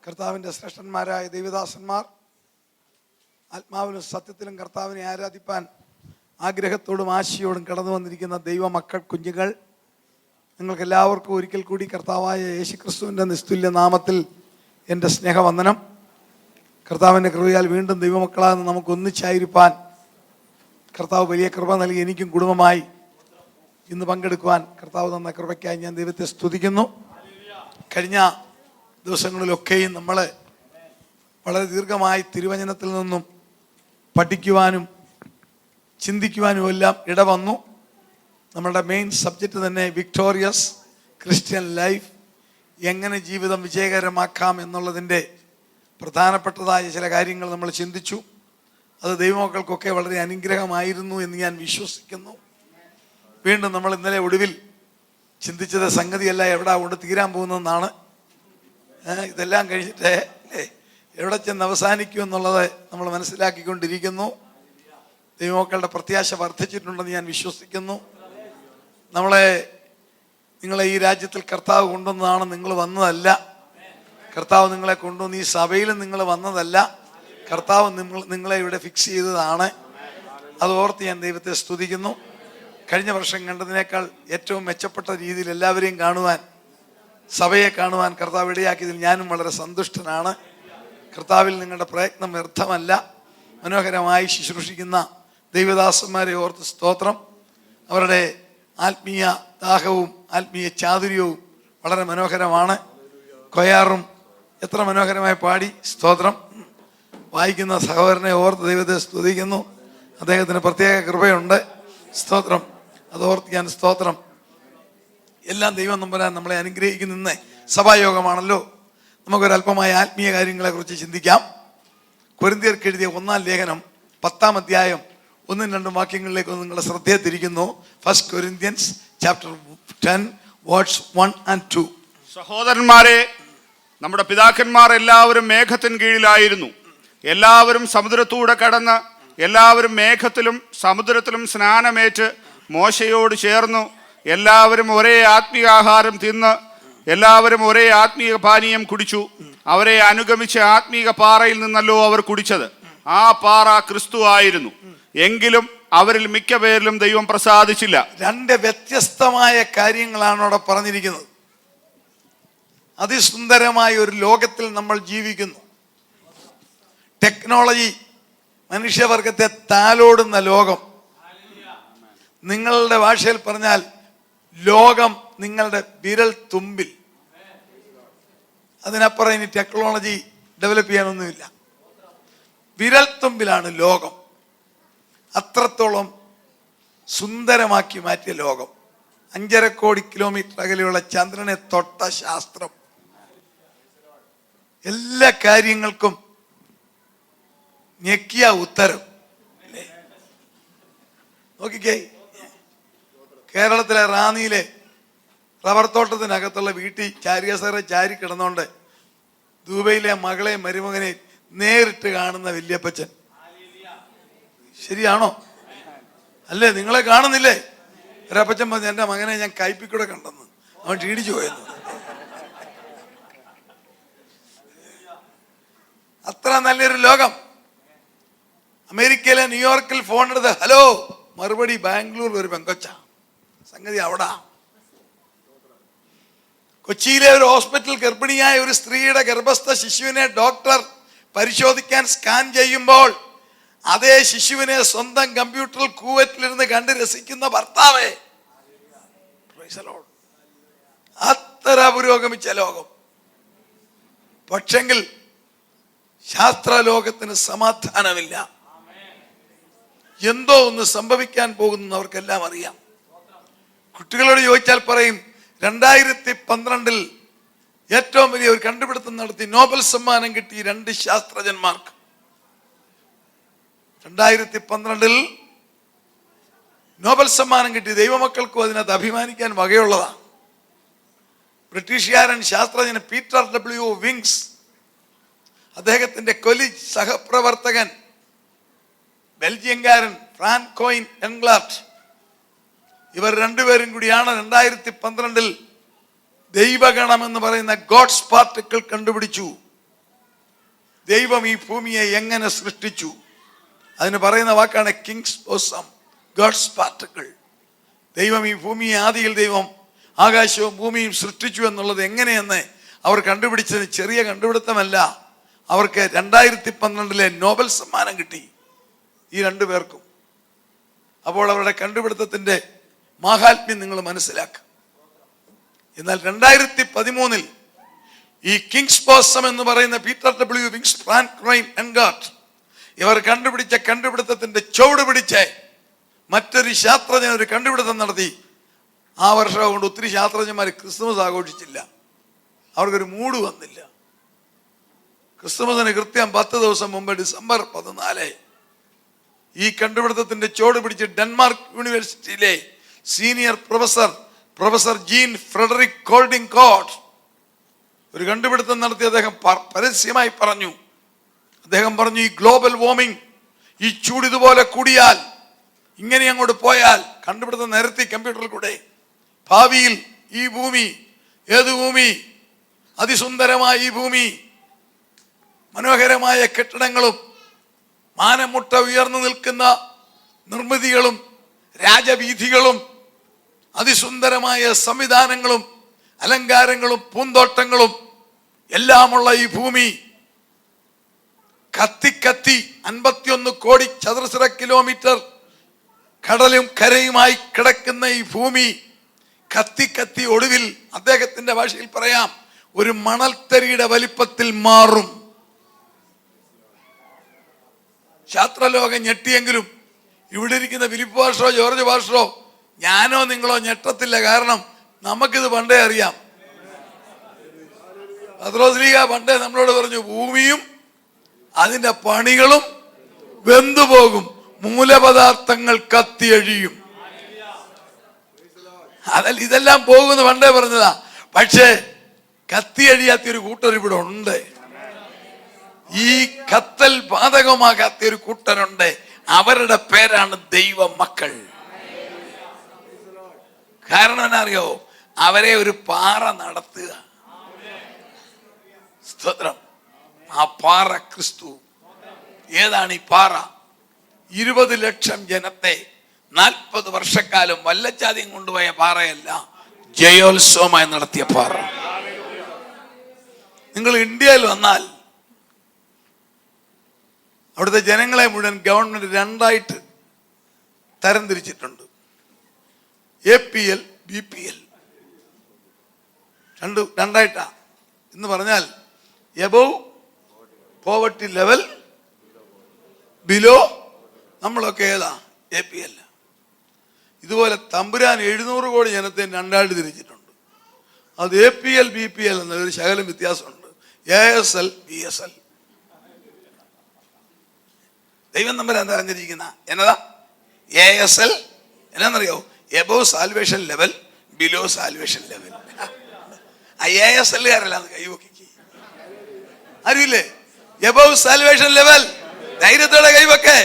കർത്താവിൻ്റെ ശ്രേഷ്ഠന്മാരായ ദൈവദാസന്മാർ, ആത്മാവിലും സത്യത്തിലും കർത്താവിനെ ആരാധിപ്പാൻ ആഗ്രഹത്തോടും ആശയോടും കടന്നു വന്നിരിക്കുന്ന ദൈവമക്കൾ, കുഞ്ഞുങ്ങൾ, നിങ്ങൾക്കെല്ലാവർക്കും ഒരിക്കൽ കൂടി കർത്താവായ യേശുക്രിസ്തുവിൻ്റെ നിസ്തുല്യ നാമത്തിൽ എൻ്റെ സ്നേഹവന്ദനം. കർത്താവിൻ്റെ കൃപയാൽ വീണ്ടും ദൈവമക്കളാണെന്ന് നമുക്ക് ഒന്നിച്ചായിരിക്കാൻ കർത്താവ് വലിയ കൃപ നൽകി. എനിക്കും കുടുംബമായി ഇന്ന് പങ്കെടുക്കുവാൻ കർത്താവ് തന്ന കൃപയ്ക്കായി ഞാൻ ദൈവത്തെ സ്തുതിക്കുന്നു. കഴിഞ്ഞ ദിവസങ്ങളിലൊക്കെയും നമ്മൾ വളരെ ദീർഘമായി തിരുവചനത്തിൽ നിന്നും പഠിക്കുവാനും ചിന്തിക്കുവാനും എല്ലാം ഇടവന്നു. നമ്മളുടെ മെയിൻ സബ്ജക്റ്റ് തന്നെ വിക്ടോറിയസ് ക്രിസ്ത്യൻ ലൈഫ്, എങ്ങനെ ജീവിതം വിജയകരമാക്കാം എന്നുള്ളതിൻ്റെ പ്രധാനപ്പെട്ടതായ ചില കാര്യങ്ങൾ നമ്മൾ ചിന്തിച്ചു. അത് ദൈവമക്കൾക്കൊക്കെ വളരെ അനുഗ്രഹമായിരുന്നു എന്ന് ഞാൻ വിശ്വസിക്കുന്നു. വീണ്ടും നമ്മൾ ഇന്നലെ ഒടുവിൽ ചിന്തിച്ചത് സംഗതിയല്ല എവിടെ കൊണ്ട് തീരാൻ പോകുന്നതെന്നാണ്. ഇതെല്ലാം കഴിഞ്ഞിട്ട് എവിടെ ചെന്ന് അവസാനിക്കുമെന്നുള്ളത് നമ്മൾ മനസ്സിലാക്കിക്കൊണ്ടിരിക്കുന്നു. ദൈവമക്കളുടെ പ്രത്യാശ വർദ്ധിച്ചിട്ടുണ്ടെന്ന് ഞാൻ വിശ്വസിക്കുന്നു. നിങ്ങളെ ഈ രാജ്യത്തിൽ കർത്താവ് കൊണ്ടുവന്നതാണ്, നിങ്ങൾ വന്നതല്ല. കർത്താവ് നിങ്ങളെ കൊണ്ടുവന്ന് ഈ സഭയിലും നിങ്ങൾ വന്നതല്ല. കർത്താവ് നിങ്ങളെ ഇവിടെ ഫിക്സ് ചെയ്തതാണ്. അത് ഓർത്ത് ഞാൻ ദൈവത്തെ സ്തുതിക്കുന്നു. കഴിഞ്ഞ വർഷം കണ്ടതിനേക്കാൾ ഏറ്റവും മെച്ചപ്പെട്ട രീതിയിൽ എല്ലാവരെയും കാണുവാൻ, സഭയെ കാണുവാൻ കർത്താവ് ഇടയാക്കിയതിൽ ഞാനും വളരെ സന്തുഷ്ടനാണ്. കർത്താവിൽ നിങ്ങളുടെ പ്രയത്നം വ്യർത്ഥമല്ല. മനോഹരമായി ശുശ്രൂഷിക്കുന്ന ദൈവദാസന്മാരെ ഓർത്ത് സ്തോത്രം. അവരുടെ ആത്മീയ ദാഹവും ആത്മീയ ചാതുര്യവും വളരെ മനോഹരമാണ്. കൊയാറും എത്ര മനോഹരമായി പാടി, സ്തോത്രം. വായിക്കുന്ന സഹോദരനെ ഓർത്ത് ദൈവത്തെ സ്തുതിക്കുന്നു. അദ്ദേഹത്തിന് പ്രത്യേക കൃപയുണ്ട്, സ്തോത്രം. അതോർത്ത് ഞാൻ സ്തോത്രം. എല്ലാം ദൈവം നമ്പരാൻ നമ്മളെ അനുഗ്രഹിക്കുന്ന സഭായോഗമാണല്ലോ. നമുക്കൊരല്പമായ ആത്മീയ കാര്യങ്ങളെ കുറിച്ച് ചിന്തിക്കാം. കൊരിന്ത്യർക്ക് എഴുതിയ 1-ാം ലേഖനം 10-ാം അധ്യായം 1-2 വാക്യങ്ങളിലേക്ക് നിങ്ങളുടെ ശ്രദ്ധയെ തിരിക്കുന്നു. 1 Corinthians chapter 10 verse 1 and 2. സഹോദരന്മാരെ, നമ്മുടെ പിതാക്കന്മാർ എല്ലാവരും മേഘത്തിന് കീഴിലായിരുന്നു. എല്ലാവരും സമുദ്രത്തൂടെ കടന്ന് എല്ലാവരും മേഘത്തിലും സമുദ്രത്തിലും സ്നാനമേറ്റ് മോശയോട് ചേർന്നു. എല്ലാവരും ഒരേ ആത്മീയാഹാരം തിന്ന് എല്ലാവരും ഒരേ ആത്മീയ പാനീയം കുടിച്ചു. അവരെ അനുഗമിച്ച ആത്മീയ പാറയിൽ നിന്നല്ലോ അവർ കുടിച്ചത്. ആ പാറ ക്രിസ്തു ആയിരുന്നു. എങ്കിലും അവരിൽ മിക്ക പേരിലും ദൈവം പ്രസാദിച്ചില്ല. 2 വ്യത്യസ്തമായ കാര്യങ്ങളാണ് അവിടെ പറഞ്ഞിരിക്കുന്നത്. അതിസുന്ദരമായ ഒരു ലോകത്തിൽ നമ്മൾ ജീവിക്കുന്നു. ടെക്നോളജി മനുഷ്യവർഗത്തെ താലോടുന്ന ലോകം. നിങ്ങളുടെ ഭാഷയിൽ പറഞ്ഞാൽ ലോകം നിങ്ങളുടെ വിരൽ തുമ്പിൽ. അതിനപ്പുറം ഇനി ടെക്നോളജി ഡെവലപ്പ് ചെയ്യാനൊന്നുമില്ല. വിരൽ തുമ്പിലാണ് ലോകം. അത്രത്തോളം സുന്ദരമാക്കി മാറ്റിയ ലോകം. 5.5 കോടി കിലോമീറ്റർ അകലെയുള്ള ചന്ദ്രനെ തൊട്ട ശാസ്ത്രം. എല്ലാ കാര്യങ്ങൾക്കും ഞെക്കിയ ഉത്തരം. നോക്കിക്കേ, കേരളത്തിലെ റാന്നിയിലെ റബ്ബർ തോട്ടത്തിനകത്തുള്ള വീട്ടിൽ ചാരികസേറെ ചാരി കിടന്നുകൊണ്ട് ദുബൈയിലെ മകളെ മരുമകനെ നേരിട്ട് കാണുന്ന വല്യപ്പച്ചൻ. ശരിയാണോ? അല്ലേ? നിങ്ങളെ കാണുന്നില്ലേ? ഒരപ്പച്ചൻ പറഞ്ഞു, എൻ്റെ മകനെ ഞാൻ കയ്പിക്കൂടെ കണ്ടെന്ന്. അവൻ ക്ഷീണിച്ചു പോയെന്ന്. അത്ര നല്ലൊരു ലോകം. അമേരിക്കയിലെ ന്യൂയോർക്കിൽ ഫോൺ എടുത്ത് ഹലോ, മറുപടി ബാംഗ്ലൂരിൽ ഒരു പെങ്കൊച്ച. സംഗതി അവിടെ. കൊച്ചിയിലെ ഒരു ഹോസ്പിറ്റൽ ഗർഭിണിയായ ഒരു സ്ത്രീയുടെ ഗർഭസ്ഥ ശിശുവിനെ ഡോക്ടർ പരിശോധിക്കാൻ സ്കാൻ ചെയ്യുമ്പോൾ അതേ ശിശുവിനെ സ്വന്തം കമ്പ്യൂട്ടറിൽ കൂവറ്റിലിരുന്ന് കണ്ട് രസിക്കുന്ന ഭർത്താവേ. അത്ര പുരോഗമിച്ച ലോകം. പക്ഷെങ്കിൽ ശാസ്ത്രലോകത്തിന് സമാധാനമില്ല. എന്തോ ഒന്ന് സംഭവിക്കാൻ പോകുന്നവർക്കെല്ലാം അറിയാം. കുട്ടികളോട് ചോദിച്ചാൽ പറയും, 2012 ഏറ്റവും വലിയ ഒരു കണ്ടുപിടുത്തം നടത്തി നോബൽ സമ്മാനം കിട്ടി 2 ശാസ്ത്രജ്ഞന്മാർക്ക്. 2012 നോബൽ സമ്മാനം കിട്ടി. ദൈവമക്കൾക്കും അതിനകത്ത് അഭിമാനിക്കാൻ വകയുള്ളതാണ്. ബ്രിട്ടീഷുകാരൻ ശാസ്ത്രജ്ഞൻ പീറ്റർ W. വിങ്സ്, അദ്ദേഹത്തിന്റെ കൊലീജ് സഹപ്രവർത്തകൻ ബെൽജിയംകാരൻ ഫ്രാൻകോയിൻ എൻഗ്ലാർട്ട്, ഇവർ 2 പേരും കൂടിയാണ് 2012 ദൈവഗണം എന്ന് പറയുന്ന ഗോഡ്സ് പാർട്ടിക്കിൾ കണ്ടുപിടിച്ചു. ദൈവം ഈ ഭൂമിയെ എങ്ങനെ സൃഷ്ടിച്ചു? അതിന് പറയുന്ന വാക്കാണ് കിങ്സ് ബോസം, ഗോഡ്സ് പാർട്ടിക്കിൾ. ദൈവം ഈ ഭൂമിയെ, ആദിയിൽ ദൈവം ആകാശവും ഭൂമിയും സൃഷ്ടിച്ചു എന്നുള്ളത് എങ്ങനെയെന്ന് അവർ കണ്ടുപിടിച്ചത് ചെറിയ കണ്ടുപിടുത്തമല്ല. അവർക്ക് 2012 നോബൽ സമ്മാനം കിട്ടി, ഈ രണ്ടു പേർക്കും. അപ്പോൾ അവരുടെ കണ്ടുപിടുത്തത്തിന്റെ മാഹാത്മ്യം നിങ്ങൾ മനസ്സിലാക്കുക. എന്നാൽ 2013 ഈ കിങ്സ് ബോസം എന്ന് പറയുന്ന പീറ്റർ ഡബ്ല്യു വിങ്സ് ഫ്രാൻക്ലൈൻ എൻഗാർട്ട് ഇവർ കണ്ടുപിടിച്ച കണ്ടുപിടുത്തത്തിന്റെ ചുവട് പിടിച്ച് മറ്റൊരു ശാസ്ത്രജ്ഞൻ ഒരു കണ്ടുപിടുത്തം നടത്തി. ആ വർഷം കൊണ്ട് ഒത്തിരി ശാസ്ത്രജ്ഞന്മാർ ക്രിസ്തുമസ് ആഘോഷിച്ചില്ല, അവർക്കൊരു മൂഡ് വന്നില്ല. ക്രിസ്തുമസിന് കൃത്യം 10 ദിവസം മുമ്പ് ഡിസംബർ 14 ഈ കണ്ടുപിടുത്തത്തിന്റെ ചുവട് പിടിച്ച് ഡെൻമാർക്ക് യൂണിവേഴ്സിറ്റിയിലെ senior professor Jean Frederick Colding കോട്ട് ഒരു കണ്ടുപിടുത്തം നടത്തി. അദ്ദേഹം പരസ്യമായി പറഞ്ഞു, ഈ ഗ്ലോബൽ വാർമിംഗ്, ഈ ചൂട് ഇതുപോലെ കൂടിയാൽ, ഇങ്ങനെ അങ്ങോട്ട് പോയാൽ, കണ്ടുപിടുത്തം നിരത്തി കമ്പ്യൂട്ടറിൽ കൂടെ, ഭാവിയിൽ ഈ ഭൂമി, ഏത് ഭൂമി? അതിസുന്ദരമായ ഈ ഭൂമി, മനോഹരമായ കെട്ടിടങ്ങളും മാനമുട്ട ഉയർന്നു നിൽക്കുന്ന നിർമ്മിതികളും രാജവീഥികളും അതിസുന്ദരമായ സംവിധാനങ്ങളും അലങ്കാരങ്ങളും പൂന്തോട്ടങ്ങളും എല്ലാമുള്ള ഈ ഭൂമി കത്തി 51 കോടി ചതുരശ്ര കിലോമീറ്റർ കടലും കരയുമായി കിടക്കുന്ന ഈ ഭൂമി കത്തി ഒടുവിൽ അദ്ദേഹത്തിന്റെ ഭാഷയിൽ പറയാം, ഒരു മണൽത്തരിയുടെ വലിപ്പത്തിൽ മാറും. ശാസ്ത്രലോകം ഞെട്ടിയെങ്കിലും ഇവിടെ ഇരിക്കുന്ന ഫിലിപ്പ് പാസ്റ്ററോ ജോർജ് പാസ്റ്ററോ ഞാനോ നിങ്ങളോ ഞെട്ടത്തില്ല. കാരണം നമുക്കിത് പണ്ടേ അറിയാം. പത്രോസ്ലീഹ പണ്ടേ നമ്മളോട് പറഞ്ഞു, ഭൂമിയും അതിന്റെ പണികളും വെന്തുപോകും, മൂലപദാർത്ഥങ്ങൾ കത്തിയഴിയും. ഇതെല്ലാം പോകുമെന്ന് പണ്ടേ പറഞ്ഞതാ. പക്ഷേ കത്തിയഴിയാത്ത ഒരു കൂട്ടർ ഇവിടെ ഉണ്ട്. ഈ കത്തൽ ബാധകമാകാത്ത ഒരു കൂട്ടരുണ്ട്. അവരുടെ പേരാണ് ദൈവ മക്കൾ. കാരണം എന്നാ അറിയോ? അവരെ ഒരു പാറ നടത്തുക. സ്തോത്രം. ആ പാറ ക്രിസ്തു. ഏതാണ് ഈ പാറ? 20 ലക്ഷം ജനത്തെ 40 വർഷക്കാലം വല്ലച്ചാദ്യം കൊണ്ടുപോയ പാറയല്ല, ജയോത്സവമായി നടത്തിയ പാറ. നിങ്ങൾ ഇന്ത്യയിൽ വന്നാൽ അവിടുത്തെ ജനങ്ങളെ മുഴുവൻ ഗവൺമെന്റ് 2ആയിട്ട് തരംതിരിച്ചിട്ടുണ്ട്. APL, BPL രണ്ടായിട്ടാ. എന്ന് പറഞ്ഞാൽ എബവ് പോവർട്ടി ലെവൽ, ബിലോ നമ്മളൊക്കെ ഏതാ? APL. ഇതുപോലെ തമ്പുരാൻ 700 കോടി ജനത്തെ 2ആയിട്ട് തിരിച്ചിട്ടുണ്ട്. അത് APL, BPL എന്നൊരു ശകലം വ്യത്യാസമുണ്ട്. ASL, BSL. ദൈവം തമ്പുരാൻ അറിഞ്ഞിരിക്കുന്ന എന്നതാ? ASL എന്നാന്നറിയോ? Above salvation level, below salvation level. ASLകാരല്ലാന്ന് കൈവക്കി അറിയില്ലേ? Above salvation level. ധൈര്യത്തോടെ കൈവക്കെ.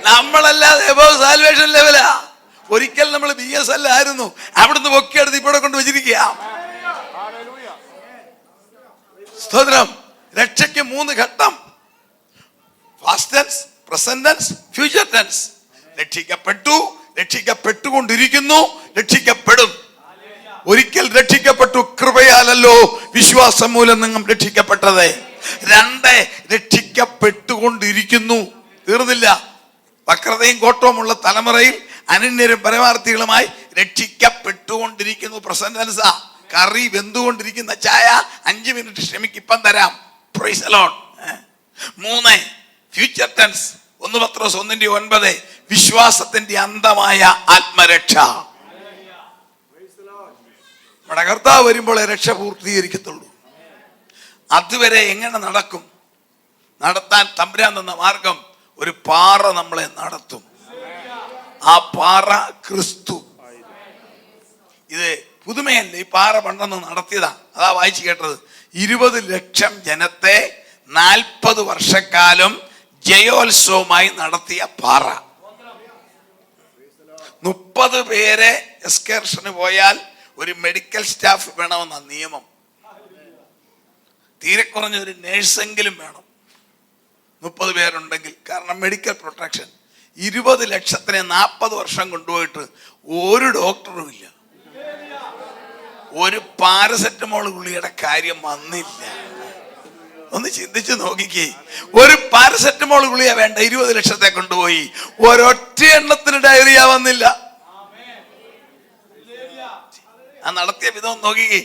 നമ്മളല്ലാതെ എബവ് സാൽവേഷൻ ലെവലാ. ഒരിക്കൽ നമ്മൾ BSL ആയിരുന്നു, അവിടുന്ന് പൊക്കിയെടുത്ത് ഇവിടെ കൊണ്ട് വെച്ചിരിക്കുക. സ്തോത്രം. രക്ഷയ്ക്ക് 3 ഘട്ടം: past tense, present tense, future tense. രക്ഷിക്കപ്പെട്ടു, രക്ഷിക്കപ്പെട്ടുകൊണ്ടിരിക്കുന്നു, രക്ഷിക്കപ്പെടും. ഒരിക്കൽ രക്ഷിക്കപ്പെട്ടു, കൃപയാലല്ലോ വിശ്വാസം മൂലം നിങ്ങൾ രക്ഷിക്കപ്പെട്ടത്. 2 രക്ഷിക്കപ്പെട്ടുകൊണ്ടിരിക്കുന്നു. തീർന്നില്ല. വക്രതയും കോട്ടവുമുള്ള തലമുറയിൽ അനന്യരും പരമാർത്ഥികളുമായി രക്ഷിക്കപ്പെട്ടുകൊണ്ടിരിക്കുന്നു. പ്രസന്റ് ടെൻസാ. കറി വെന്തുകൊണ്ടിരിക്കുന്ന ചായ 5 മിനിറ്റ് ക്ഷമിക്ക്, ഇപ്പം തരാം. Praise the Lord. 3 future tense. 1 പത്രോസ് 1:9 വിശ്വാസത്തിന്റെ അന്തമായ ആത്മരക്ഷ. നമ്മുടെ കർത്താവ് വരുമ്പോൾ രക്ഷ പൂർത്തീകരിക്കത്തുള്ളൂ. അതുവരെ എങ്ങനെ നടക്കും? നടത്താൻ തമ്പുരാൻ തന്ന മാർഗം, ഒരു പാറ നമ്മളെ നടത്തും. ആ പാറ ക്രിസ്തു. ഇത് പുതുമയല്ല, ഈ പാറ പണ്ടെന്ന് നടത്തിയതാ. അതാ വായിച്ചു കേട്ടത്. 20 ലക്ഷം ജനത്തെ 40 വർഷക്കാലം ജയോത്സവമായി നടത്തിയ പാറ. 30 പേരെ എക്സ്കർഷന് പോയാൽ ഒരു മെഡിക്കൽ സ്റ്റാഫ് വേണമെന്ന നിയമം. തീരെ കുറഞ്ഞ ഒരു നേഴ്സെങ്കിലും വേണം. 30 പേരുണ്ടെങ്കിൽ, കാരണം മെഡിക്കൽ പ്രൊട്ടക്ഷൻ. 20 ലക്ഷത്തിനെ 40 വർഷം കൊണ്ടുപോയിട്ട് ഒരു ഡോക്ടറും ഇല്ല, ഒരു പാരസെറ്റമോൾ ഗുളിയുടെ കാര്യം വന്നില്ല. ഒന്ന് ചിന്തിച്ചു നോക്കിക്കേ, ഒരു പാരസെറ്റമോൾ ഗുളിക വേണ്ട, 20 ലക്ഷത്തെ കൊണ്ടുപോയി, ഒരൊറ്റ എണ്ണത്തിന് ഡയറിയ വന്നില്ല. ആ നടത്തിയ വിധം നോക്കിക്കേ,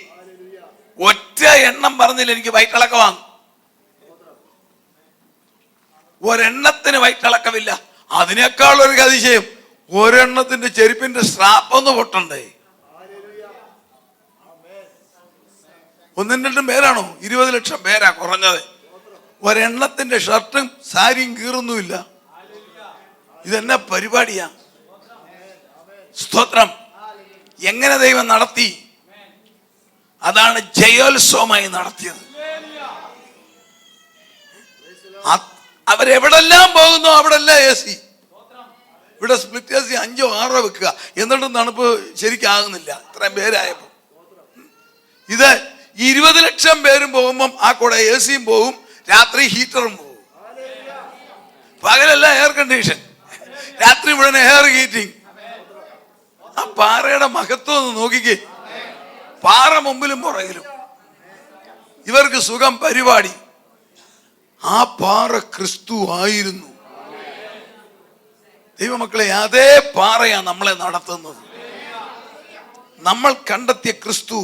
ഒറ്റ എണ്ണം പറഞ്ഞില്ല എനിക്ക് വയറ്റിളക്കമാണ്, ഒരെണ്ണത്തിന് വയറ്റിളക്കമില്ല. അതിനേക്കാൾ ഒരു അതിശയം, ഒരെണ്ണത്തിന്റെ ചെരുപ്പിന്റെ സ്ട്രാപ്പ് ഒന്ന് പൊട്ടണ്ടേ. 1-2 പേരാണോ? 20 ലക്ഷം പേരാ കുറഞ്ഞത്. ഒരെണ്ണത്തിന്റെ ഷർട്ടും സാരിയും കീറുന്നുമില്ല. ഇതെന്നാ പരിപാടിയാ? സ്തോത്രം. എങ്ങനെ ദൈവം നടത്തി? അതാണ് ജയോത്സവമായി നടത്തിയത്. അവരെവിടെല്ലാം പോകുന്നു അവിടെല്ലാം AC. ഇവിടെ സ്പ്ലിറ്റ് AC 5 or 6 വെക്കുക, എന്നിട്ടും തണുപ്പ് ശരിക്കാകുന്നില്ല ഇത്രയും പേരായപ്പോ. ഇത് 20 ലക്ഷം പേരും പോകുമ്പം ആ കൂടെ AC-യും പോകും, രാത്രി ഹീറ്ററും പോകും. പകലല്ല എയർ കണ്ടീഷൻ, രാത്രി മുഴുവൻ എയർ ഹീറ്റിംഗ്. ആ പാറയുടെ മഹത്വം ഒന്ന് നോക്കിക്കേ. പാറ മുമ്പിലും പുറകിലും, ഇവർക്ക് സുഖം പരിപാടി. ആ പാറ ക്രിസ്തു ആയിരുന്നു. ദൈവമക്കളെ, അതേ പാറയാ നമ്മളെ നടത്തുന്നത്. നമ്മൾ കണ്ടെത്തിയ ക്രിസ്തു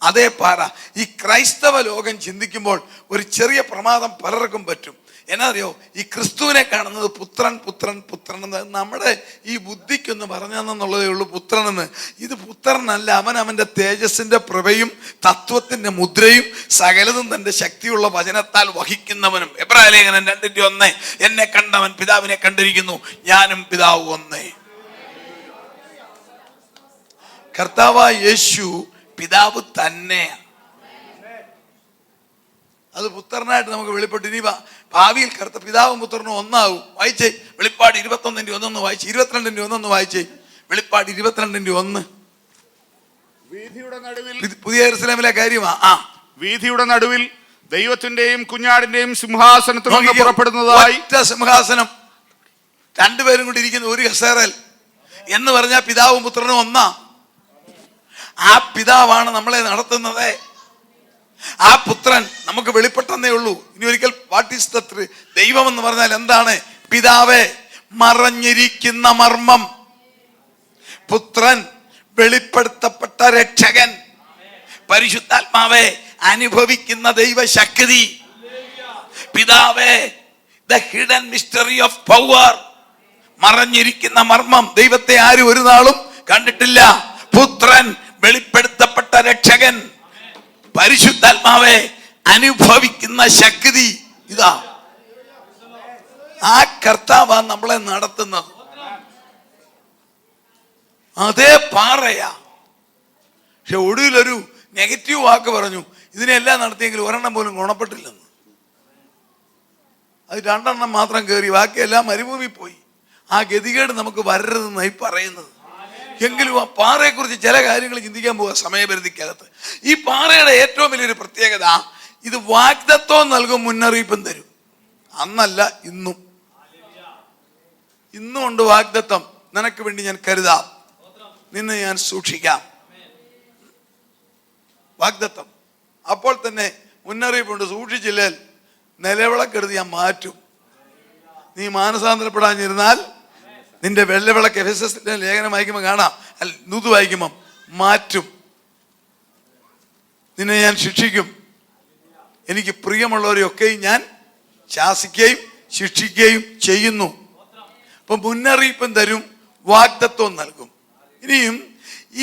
അതേ പാറ. ഈ ക്രൈസ്തവ ലോകം ചിന്തിക്കുമ്പോൾ ഒരു ചെറിയ പ്രമാദം പലർക്കും പറ്റും. എന്നാ അറിയോ? ഈ ക്രിസ്തുവിനെ കാണുന്നത് പുത്രൻ പുത്രൻ പുത്രൻ എന്ന് നമ്മുടെ ഈ ബുദ്ധിക്കൊന്ന് പറഞ്ഞെന്നുള്ളതേ ഉള്ളൂ പുത്രൻ എന്ന്. ഇത് പുത്രനല്ല, അവന്റെ തേജസ്സിന്റെ പ്രഭയും തത്വത്തിന്റെ മുദ്രയും സകലതും തന്റെ ശക്തിയുള്ള വചനത്താൽ വഹിക്കുന്നവനും. എബ്രായലേഖനം 2:1, എന്നെ കണ്ടവൻ പിതാവിനെ കണ്ടിരിക്കുന്നു, ഞാനും പിതാവ് ഒന്നേ. കർത്താവായ യേശു പിതാവ് തന്നെയാണ്. അത് പുത്രനായിട്ട് നമുക്ക് വെളിപ്പെട്ടു. ഇനി ഭാവിയിൽ കർത്ത പിതാവും പുത്രനും ഒന്നാവും. വായിച്ചേ വെളിപ്പാട് 21:1 വായിച്ചേ, 22:1 വായിച്ചേ. വെളിപ്പാട് 22:1. വീഥിയുടെ നടുവിൽ, പുതിയ യെരൂശലേമിലെ കാര്യമാ. വീഥിയുടെ നടുവിൽ ദൈവത്തിന്റെയും കുഞ്ഞാടിന്റെയും സിംഹാസനത്തിൽ നിന്ന് പുറപ്പെടുന്നതായി ഒറ്റ സിംഹാസനം, 2 പേരും കൂടി ഇരിക്കുന്ന ഒരു കസേരൽ എന്ന് പറഞ്ഞാൽ പിതാവും പുത്രനും ഒന്നാ. ആ പിതാവാണ് നമ്മളെ നടത്തുന്നത്. ആ പുത്രൻ നമുക്ക് വെളിപ്പെട്ടെന്നേ ഉള്ളൂ. ഇനി ഒരിക്കൽ വാട്ട് ഈസ് ദ ദൈവം എന്ന് പറഞ്ഞാൽ എന്താണ്? പിതാവേ, മറഞ്ഞിരിക്കുന്ന മർമ്മം. പുത്രൻ വെളിപ്പെടുത്തപ്പെട്ട രക്ഷകൻ. പരിശുദ്ധാത്മാവേ, അനുഭവിക്കുന്ന ദൈവശക്തി. പിതാവേ, the hidden mystery of power. മറഞ്ഞിരിക്കുന്ന മർമ്മം. ദൈവത്തെ ആരും ഒരു നാളും കണ്ടിട്ടില്ല. പുത്രൻ വെളിപ്പെടുത്തപ്പെട്ട രക്ഷകൻ. പരിശുദ്ധാത്മാവെ, അനുഭവിക്കുന്ന ശക്തി. ഇതാ ആ കർത്താവാ നമ്മളെ നടത്തുന്നത്. അതേ പാറയാ. പക്ഷെ ഒടുവിലൊരു നെഗറ്റീവ് വാക്ക് പറഞ്ഞു, ഇതിനെല്ലാം നടത്തിയെങ്കിൽ 1 പോലും ഗുണപ്പെട്ടില്ലെന്ന്. അത് 2 മാത്രം കയറി, ബാക്കിയെല്ലാം മരുഭൂമി പോയി. ആ ഗതികേട് നമുക്ക് വരരുതെന്നായി പറയുന്നത്. എങ്കിലും ആ പാറയെ കുറിച്ച് ചില കാര്യങ്ങൾ ചിന്തിക്കാൻ പോവുക സമയപരിധിക്കകത്ത്. ഈ പാറയുടെ ഏറ്റവും വലിയൊരു പ്രത്യേകത, ഇത് വാഗ്ദത്തവും നൽകും, മുന്നറിയിപ്പും തരും. അന്നല്ല, ഇന്നും. ഇന്നും ഉണ്ട് വാഗ്ദത്തം. നിനക്ക് വേണ്ടി ഞാൻ കരുതാം, നിന്നെ ഞാൻ സൂക്ഷിക്കാം. വാഗ്ദത്തം. അപ്പോൾ തന്നെ മുന്നറിയിപ്പുണ്ട്, സൂക്ഷിച്ചില്ലേൽ നിലവിളക്കെടുത്ത് ഞാൻ മാറ്റും. നീ മാനസാന്തരപ്പെടാഞ്ഞിരുന്നാൽ നിന്റെ വെള്ളവിളക്ക്, എഫെസസിന്റെ ലേഖനം വായിക്കുമ്പോൾ കാണാം, നൂത് വായിക്കുമ്പം മാറ്റും. നിന്നെ ഞാൻ ശിക്ഷിക്കും. എനിക്ക് പ്രിയമുള്ളവരെയൊക്കെയും ഞാൻ ശാസിക്കുകയും ശിക്ഷിക്കുകയും ചെയ്യുന്നു. അപ്പൊ മുന്നറിയിപ്പും തരും, വാഗ്ദത്വം നൽകും. ഇനിയും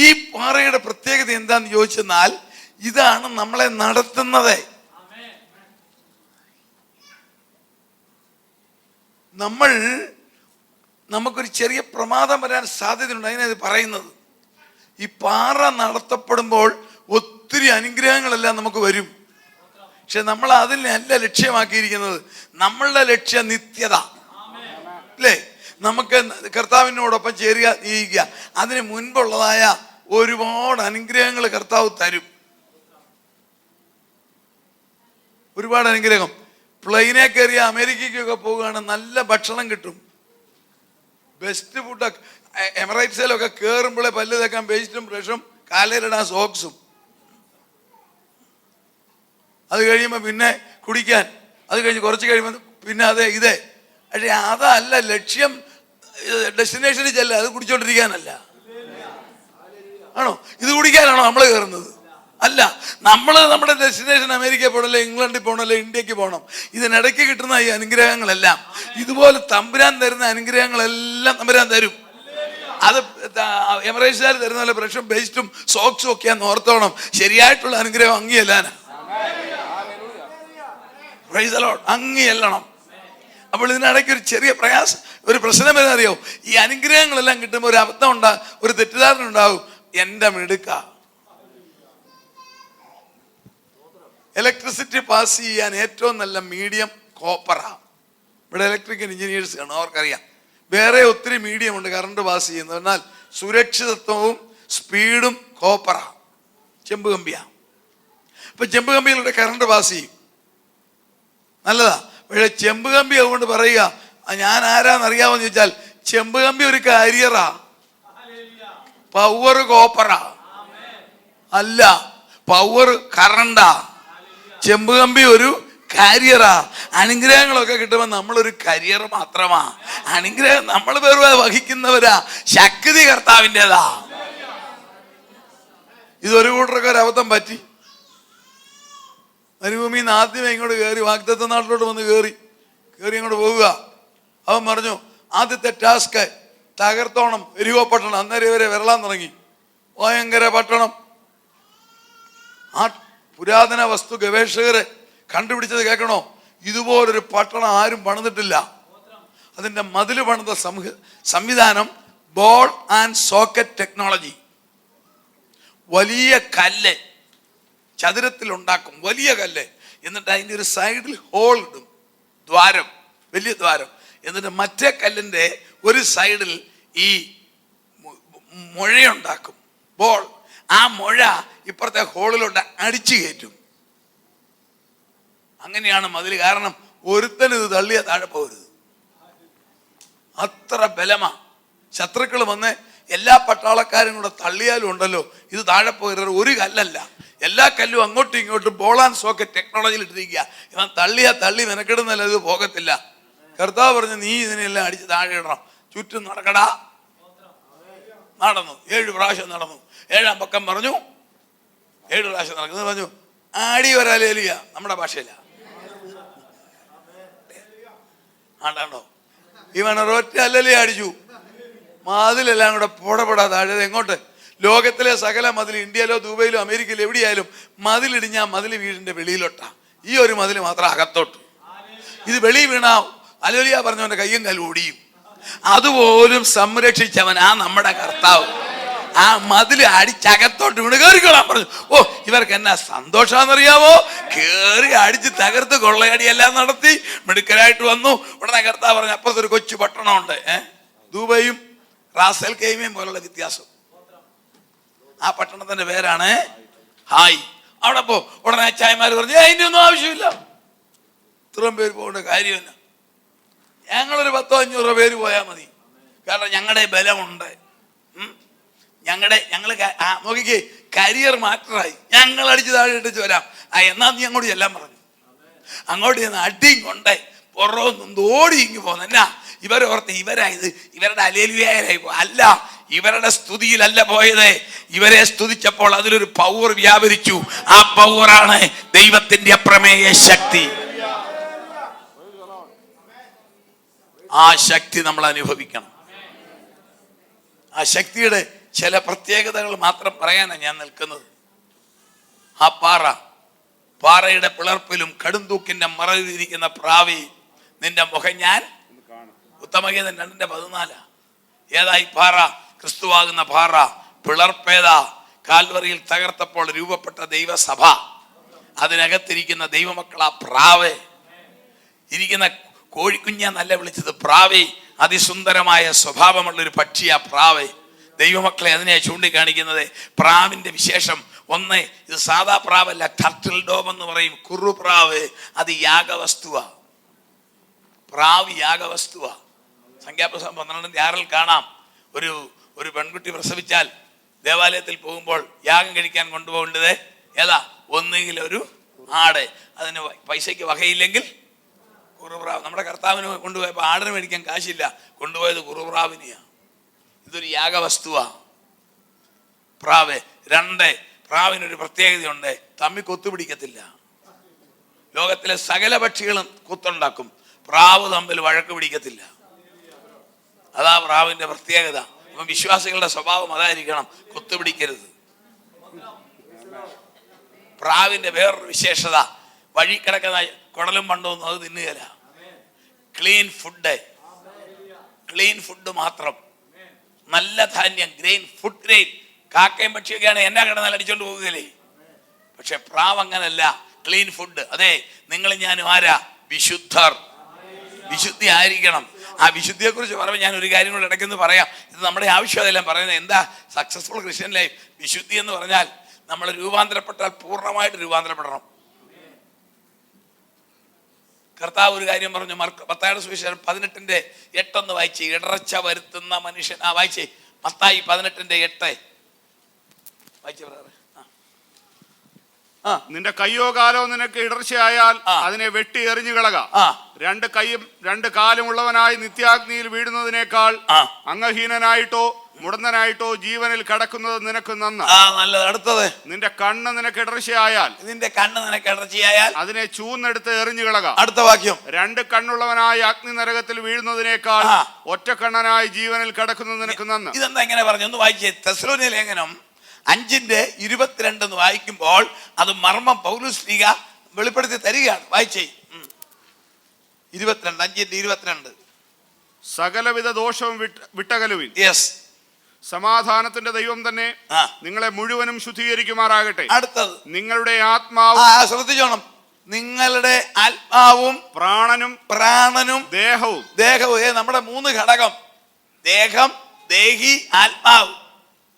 ഈ പാറയുടെ പ്രത്യേകത എന്താന്ന് ചോദിച്ചെന്നാൽ, ഇതാണ് നമ്മളെ നടത്തുന്നത്. നമുക്കൊരു ചെറിയ പ്രമാദം വരാൻ സാധ്യതയുണ്ട്. അതിനത് പറയുന്നത്, ഈ പാറ നടത്തപ്പെടുമ്പോൾ ഒത്തിരി അനുഗ്രഹങ്ങളെല്ലാം നമുക്ക് വരും. പക്ഷെ നമ്മൾ അതിനല്ല ലക്ഷ്യമാക്കിയിരിക്കുന്നത്. നമ്മളുടെ ലക്ഷ്യം നിത്യത അല്ലേ? നമുക്ക് കർത്താവിനോടൊപ്പം ചേരുക, ജീവിക്കുക. അതിന് മുൻപുള്ളതായ ഒരുപാട് അനുഗ്രഹങ്ങൾ കർത്താവ് തരും. ഒരുപാട് അനുഗ്രഹം. പ്ലെയിനെ കയറിയ അമേരിക്കയ്ക്കൊക്കെ പോവുകയാണ്, നല്ല ഭക്ഷണം കിട്ടും, ബെസ്റ്റ് ഫുഡൊക്കെ. എമിറേറ്റ്സിലൊക്കെ കയറുമ്പോഴേ പല്ല് തേക്കാൻ പേസ്റ്റും ബ്രഷും കാലയിലിടാൻ സോക്സും, അത് കഴിയുമ്പോൾ പിന്നെ കുടിക്കാൻ, അത് കഴിഞ്ഞ് കുറച്ച് കഴിയുമ്പോൾ പിന്നെ അതെ ഇതേ. പക്ഷെ അതല്ല ലക്ഷ്യം, ഡെസ്റ്റിനേഷനിൽ ചെല്ല, അത് കുടിച്ചോണ്ടിരിക്കാനല്ല. ആണോ? ഇത് കുടിക്കാനാണോ നമ്മൾ കയറുന്നത്? അല്ല, നമ്മൾ നമ്മുടെ ഡെസ്റ്റിനേഷൻ അമേരിക്കയിൽ പോകണമല്ലോ, ഇംഗ്ലണ്ടിൽ പോകണമല്ലോ, ഇന്ത്യക്ക് പോകണം. ഇതിനിടയ്ക്ക് കിട്ടുന്ന ഈ അനുഗ്രഹങ്ങളെല്ലാം, ഇതുപോലെ തമ്പുരാൻ തരുന്ന അനുഗ്രഹങ്ങളെല്ലാം തമ്പുരാൻ തരും. അത് എമിറേറ്റ്സുകാർ തരുന്ന പോലെ ബ്രഷും പേസ്റ്റും സോക്സും ഒക്കെയാന്ന് ഓർത്തോണം. ശരിയായിട്ടുള്ള അനുഗ്രഹം അങ്ങിയല്ലാനാ. Praise the Lord. അങ്ങിയല്ലണം. അപ്പോൾ ഇതിനിടയ്ക്ക് ഒരു ചെറിയ പ്രയാസം, ഒരു പ്രശ്നം വരുന്ന അറിയോ? ഈ അനുഗ്രഹങ്ങളെല്ലാം കിട്ടുമ്പോൾ ഒരു അബദ്ധം ഉണ്ടാകും, ഒരു തെറ്റിദ്ധാരണ ഉണ്ടാവും. എന്റെ മിടുക്ക. ഇലക്ട്രിസിറ്റി പാസ് ചെയ്യാൻ ഏറ്റവും നല്ല മീഡിയം കോപ്പറാ. ഇവിടെ ഇലക്ട്രിക്കൽ എഞ്ചിനീയേഴ്സ് ആണ്, അവർക്കറിയാം. വേറെ ഒത്തിരി മീഡിയം ഉണ്ട് കറണ്ട് പാസ് ചെയ്യുന്നത്. എന്നാൽ സുരക്ഷിതത്വവും സ്പീഡും കോപ്പറാ, ചെമ്പ് കമ്പിയാ. ഇപ്പൊ ചെമ്പ് കമ്പിയിലൂടെ കറണ്ട് പാസ് ചെയ്യും, നല്ലതാ. പക്ഷെ ചെമ്പ് കമ്പി അതുകൊണ്ട് പറയുക, ഞാൻ ആരാന്നറിയാമെന്ന് ചോദിച്ചാൽ, ചെമ്പ് കമ്പി ഒരു കാരിയറാ, പവർ കോപ്പറാ അല്ല, പവർ കറണ്ടാ. ചെമ്പ് കമ്പി ഒരു കാരിയറാ. അനുഗ്രഹങ്ങളൊക്കെ കിട്ടുമ്പോൾ നമ്മളൊരു കരിയർ മാത്രമാ. അനുഗ്രഹം നമ്മൾ വെറുതെ വഹിക്കുന്നവരാ, ശക്തി കർത്താവിൻ്റെതാ. ഇതൊരു കൂട്ടർക്ക് ഒരു അബദ്ധം പറ്റി. മരുഭൂമിയിൽ നിന്ന് ആദ്യമേ ഇങ്ങോട്ട് കയറി, വാഗ്ദത്ത നാട്ടിലോട്ട് വന്ന് കയറി അങ്ങോട്ട് പോവുക. അവൻ പറഞ്ഞു, ആദ്യത്തെ ടാസ്ക് തകർത്തോണം എരിവോ പട്ടണം. അന്നേരം ഇവരെ വരളാൻ തുടങ്ങി. ഭയങ്കര പട്ടണം. ആ പുരാതന വസ്തു ഗവേഷകരെ കണ്ടുപിടിച്ചത് കേൾക്കണോ? ഇതുപോലൊരു പട്ടണം ആരും പണിതിട്ടില്ല. അതിൻ്റെ മതിൽ പണിത സംവിധാനം ബോൾ ആൻഡ് സോക്കറ്റ് ടെക്നോളജി. വലിയ കല്ല് ചതുരത്തിൽ ഉണ്ടാക്കും, വലിയ കല്ല്. എന്നിട്ട് അതിൻ്റെ ഒരു സൈഡിൽ ഹോൾ ഇടും, ദ്വാരം, വലിയ ദ്വാരം. എന്നിട്ട് മറ്റേ കല്ലിൻ്റെ ഒരു സൈഡിൽ ഈ മുഴയുണ്ടാക്കും, ബോൾ. ആ മുഴ ഇപ്പുറത്തെ ഹോളിലോട്ട് അടിച്ചു കയറ്റും. അങ്ങനെയാണ് മതിൽ. കാരണം ഒരുത്തന് ഇത് തള്ളിയ താഴെ പോകരുത്, അത്ര ബലമാ. ശത്രുക്കൾ വന്ന് എല്ലാ പട്ടാളക്കാരും കൂടെ തള്ളിയാലും ഉണ്ടല്ലോ, ഇത് താഴെ പോകരുത്. ഒരു കല്ലല്ല, എല്ലാ കല്ലും അങ്ങോട്ടും ഇങ്ങോട്ടും ബോൾ ആൻഡ് സോക്കറ്റ് ടെക്നോളജിയിൽ ഇട്ടിരിക്കുക. ഇവൻ തള്ളി മെനക്കെടുന്നല്ല, ഇത് പോകത്തില്ല. കർത്താവ് പറഞ്ഞു, നീ ഇതിനെല്ലാം അടിച്ച് താഴെ ഇടണം. ചുറ്റും നടക്കടാ. നടന്നു, 7 പ്രാവശ്യം നടന്നു. 7-ാം പക്കം പറഞ്ഞു, 7 പ്രാവശ്യം നടക്കുന്നത് പറഞ്ഞു, ആടി വരാലേലിയ, നമ്മുടെ ഭാഷയില. ആണ്ടാണ്ടോ, ഇവൻ ഒരൊറ്റ അല്ലലേ അടിച്ചു. മതിലെല്ലാം കൂടെ പൊടപെടാ താഴെ. എങ്ങോട്ട്? ലോകത്തിലെ സകല മതിൽ, ഇന്ത്യയിലോ ദുബൈയിലോ അമേരിക്കയിലോ എവിടെയായാലും മതിലിടിഞ്ഞാൽ മതിൽ വീടിന്റെ വെളിയിലോട്ടാ. ഈ ഒരു മതിൽ മാത്രം അകത്തോട്ട്. ഇത് വെളി വീണാ അലോലിയ പറഞ്ഞവന്റെ കയ്യും കാലും ഓടിയും. അതുപോലും സംരക്ഷിച്ചവൻ ആ നമ്മുടെ കർത്താവ്. ആ മതില് അടിച്ചകത്തോട്ട് വീണ് കയറിക്കൊള്ളാൻ പറഞ്ഞു. ഓ, ഇവർക്ക് എന്നാ സന്തോഷാന്നറിയാമോ? കേറി അടിച്ച് തകർത്ത് കൊള്ളയടിയെല്ലാം നടത്തി മിടുക്കരായിട്ട് വന്നു. ഉടനെ കർത്താവ് പറഞ്ഞു, അപ്പുറത്തൊരു കൊച്ചു പട്ടണമുണ്ട്, ദുബൈയും റാസൽ കൈമയും പോലുള്ള വ്യത്യാസം. ആ പട്ടണത്തിന്റെ പേരാണ് ഹായ്. അവിടെ പോ. ഉടനെ ചായമാർ പറഞ്ഞു, അതിന്റെ ഒന്നും ആവശ്യമില്ല, ഇത്രയും പേര് പോകേണ്ട കാര്യമില്ല, ഞങ്ങളൊരു 100-500 പേര് പോയാൽ മതി. കാരണം ഞങ്ങളുടെ ബലമുണ്ട്. ഞങ്ങൾ നോക്കിക്കേ, കരിയർ മാറ്ററായി. ഞങ്ങൾ അടിച്ച് താഴെ ഇട്ടിച്ച് വരാം. എന്നാ നീ അങ്ങോട്ട് ചെല്ലാൻ പറഞ്ഞു. അങ്ങോട്ട് ചെന്ന് അടിയും കൊണ്ടേ പുറമൊന്നും ഓടി ഇങ്ങ് പോന്നു. എന്നാ ഇവരോർത്ത് ഇവരായത് ഇവരുടെ അലേലുയായി അല്ല, ഇവരുടെ സ്തുതിയിലല്ല പോയത്. ഇവരെ സ്തുതിച്ചപ്പോൾ അതിലൊരു പവർ വ്യാപരിച്ചു. ആ പവറാണ് ദൈവത്തിന്റെ അപ്രമേയ ശക്തി. ആ ശക്തി നമ്മൾ അനുഭവിക്കണം. ആ ശക്തിയുടെ ചില പ്രത്യേകതകൾ മാത്രം പറയാനാണ് ഞാൻ നിൽക്കുന്നത്. ആ പാറയുടെ പിളർപ്പിലും കടുംതൂക്കിന്റെ മറവിലിരിക്കുന്ന പ്രാവി, നിന്റെ മുഖം ഞാൻ ഉത്തമഗീതം 2:14. ഏതായി പാറ? ക്രിസ്തുവാകുന്ന പാറ. പിളർപ്പേതാ? കാൽവറിയിൽ തകർത്തപ്പോൾ രൂപപ്പെട്ട ദൈവസഭ. അതിനകത്തിരിക്കുന്ന ദൈവമക്കളാ പ്രാവ്. ഇരിക്കുന്ന കോഴിക്കുഞ്ഞ നല്ല വിളിച്ചത് പ്രാവേ. അതിസുന്ദരമായ സ്വഭാവമുള്ളൊരു പക്ഷിയാ പ്രാവ്. ദൈവമക്കളെ അതിനെ ചൂണ്ടിക്കാണിക്കുന്നത്. പ്രാവിന്റെ വിശേഷം ഒന്ന്, ഇത് സാധാ പ്രാവല്ല, ടർട്ടിൽ ഡോവ് എന്ന് പറയും, കുറുപ്രാവ്. അത് യാഗവസ്തുവാ. പ്രാവ് യാഗവസ്തുവാ. സംഖ്യാപുസ്തകം 12:6 കാണാം, ഒരു പെൺകുട്ടി പ്രസവിച്ചാൽ ദേവാലയത്തിൽ പോകുമ്പോൾ യാഗം കഴിക്കാൻ കൊണ്ടുപോകേണ്ടത് ഏതാ? ഒന്നുകിൽ ഒരു ആട്, അതിന് പൈസയ്ക്ക് വകയില്ലെങ്കിൽ കുറുപ്രാവ്. നമ്മുടെ കർത്താവിന് കൊണ്ടുപോയപ്പോൾ ആടിന് മേടിക്കാൻ കാശില്ല, കൊണ്ടുപോയത് കുറുപ്രാവിനെയാണ്. ഇതൊരു യാഗവസ്തുവാ പ്രാവ്. 2, പ്രാവിനൊരു പ്രത്യേകതയുണ്ട്, തമ്മിൽ കൊത്തുപിടിക്കത്തില്ല. ലോകത്തിലെ സകല പക്ഷികളും കൊത്തുണ്ടാക്കും, പ്രാവ് തമ്മിൽ വഴക്ക് പിടിക്കത്തില്ല. അതാ പ്രാവിന്റെ പ്രത്യേകത. അപ്പം വിശ്വാസികളുടെ സ്വഭാവം അതായിരിക്കണം, കൊത്തുപിടിക്കരുത്. പ്രാവിന്റെ വേറൊരു വിശേഷത, വഴി കിടക്കുന്ന കുടലും പണ്ടൊന്നും അത് തിന്നുകയില്ല. ക്ലീൻ ഫുഡ് മാത്രം, നല്ല ധാന്യം, ഗ്രെയിൻ, ഫുഡ് ഗ്രെയിൻ. കാക്കയും പക്ഷിയൊക്കെയാണ് എന്നാ കിടന്നാൽ അടിച്ചോണ്ട് പോകുകയല്ലേ. പക്ഷെ പ്രാവ് അങ്ങനല്ല, ക്ലീൻ ഫുഡ്. അതെ, നിങ്ങൾ ഞാനും ആരാ? വിശുദ്ധർ. വിശുദ്ധി ആയിരിക്കണം. ആ വിശുദ്ധിയെ കുറിച്ച് പറയുമ്പോൾ ഞാൻ ഒരു കാര്യം കൂടെ ഇടയ്ക്കെന്ന് പറയാം. ഇത് നമ്മുടെ ആവശ്യമെല്ലാം പറയുന്നത്. എന്താ സക്സസ്ഫുൾ ക്രിസ്ത്യൻ ലൈഫ്? വിശുദ്ധി എന്ന് പറഞ്ഞാൽ നമ്മൾ രൂപാന്തരപ്പെട്ടാൽ പൂർണ്ണമായിട്ട് രൂപാന്തരപ്പെടണം. കർത്താവ് ഒരു കാര്യം പറഞ്ഞു, മത്തായിയുടെ സുവിശേഷം 18:8 വായിച്ചേ. ഇടർച്ച വരുത്തുന്ന മനുഷ്യൻ. വായിച്ചേ, മത്തായി 18:8 വായിച്ചേ. നിന്റെ കയ്യോ കാലോ നിനക്ക് ഇടർച്ചയായാൽ അതിനെ വെട്ടി എറിഞ്ഞു കളക. 2 കൈയും 2 കാലും ഉള്ളവനായി നിത്യാഗ്നിയിൽ വീഴുന്നതിനേക്കാൾ അംഗഹീനനായിട്ടോ മുടന്തനായിട്ടോ ജീവനിൽ കടക്കുന്നത് നിനക്ക് നല്ലത്. അടുത്തത്, നിന്റെ കണ്ണ് നിനക്ക് ഇടർച്ചയായാൽ അതിനെ ചൂന്നെടുത്ത് എറിഞ്ഞു കളക. അടുത്ത വാക്യം, 2 കണ്ണുള്ളവനായി അഗ്നി നരകത്തിൽ വീഴുന്നതിനേക്കാൾ ഒറ്റ കണ്ണനായി ജീവനിൽ കടക്കുന്നത് നിനക്ക് നന്ന്. ഇതെന്താ എങ്ങനെ പറഞ്ഞു? ഒന്ന് വായിച്ചേ. തെസ്സലോനിയ ലേഖനം 5:22 വായിക്കുമ്പോൾ അത് മർമ്മം പൗലോസ് ശ്ലീഹ വെളിപ്പെടുത്തി തരികയാണ്. വായിച്ചേ. 22, 5:22. സകലവിധ ദോഷവും വിട്ടകലുവിൻ. യെസ്. സമാധാനത്തിന്റെ ദൈവം തന്നെ നിങ്ങളെ മുഴുവനും ശുദ്ധീകരിക്കുമാറാകട്ടെ. അടുത്തത്, നിങ്ങളുടെ ആത്മാവും. ശ്രദ്ധിച്ചോണം, നിങ്ങളുടെ ആത്മാവും പ്രാണനും ദേഹവും. നമ്മുടെ 3 ഘടകം: ദേഹം, ദേഹി, ആത്മാവ്.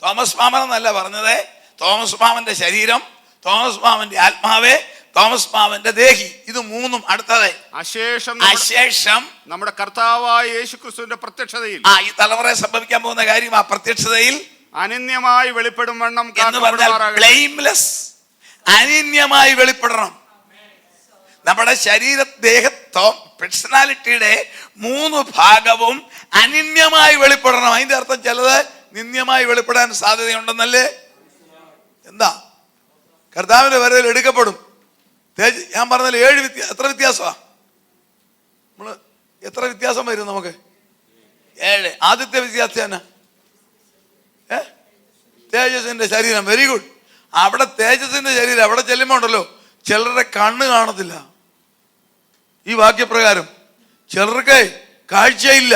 തോമസ് മാമൻ എന്നല്ല പറഞ്ഞത്. തോമസ് മാമന്റെ ശരീരം, തോമസ് മാമന്റെ ആത്മാവ്, തോമസ് മാമന്റെ ദേഹി. ഇത് 3. അടുത്തത്, അശേഷം നമ്മുടെ കർത്താവായ യേശുക്രിസ്തുവിന്റെ പ്രത്യക്ഷതയിൽ. ഈ തലമുറയെ സംഭവിക്കാൻ പോകുന്ന കാര്യം ആ പ്രത്യക്ഷതയിൽ അനന്യമായി വെളിപ്പെടും വണ്ണം ബ്ലെയിംലെസ്, അനന്യമായി വെളിപ്പെടണം. നമ്മുടെ ദേഹത്തോ പേഴ്സണാലിറ്റിയുടെ 3 ഭാഗവും അനന്യമായി വെളിപ്പെടണം. അതിന്റെ അർത്ഥം ചിലത് നിന്ദ്യമായി വെളിപ്പെടാൻ സാധ്യതയുണ്ടെന്നല്ലേ? എന്താ? കർത്താവിന്റെ വരവിൽ എടുക്കപ്പെടും. ഞാൻ പറഞ്ഞാൽ 7 എത്ര വ്യത്യാസമാണ്? എത്ര വ്യത്യാസം വരും നമുക്ക്? 7. ആദ്യത്തെ വ്യത്യാസം തന്നെ തേജസ്സിന്റെ ശരീരം. Very good. അവിടെ തേജസ്സിന്റെ ശരീരം അവിടെ ചെല്ലുമ്പോ ഉണ്ടല്ലോ, ചിലരുടെ കണ്ണ് കാണത്തില്ല. ഈ വാക്യപ്രകാരം ചിലർക്ക് കാഴ്ചയില്ല,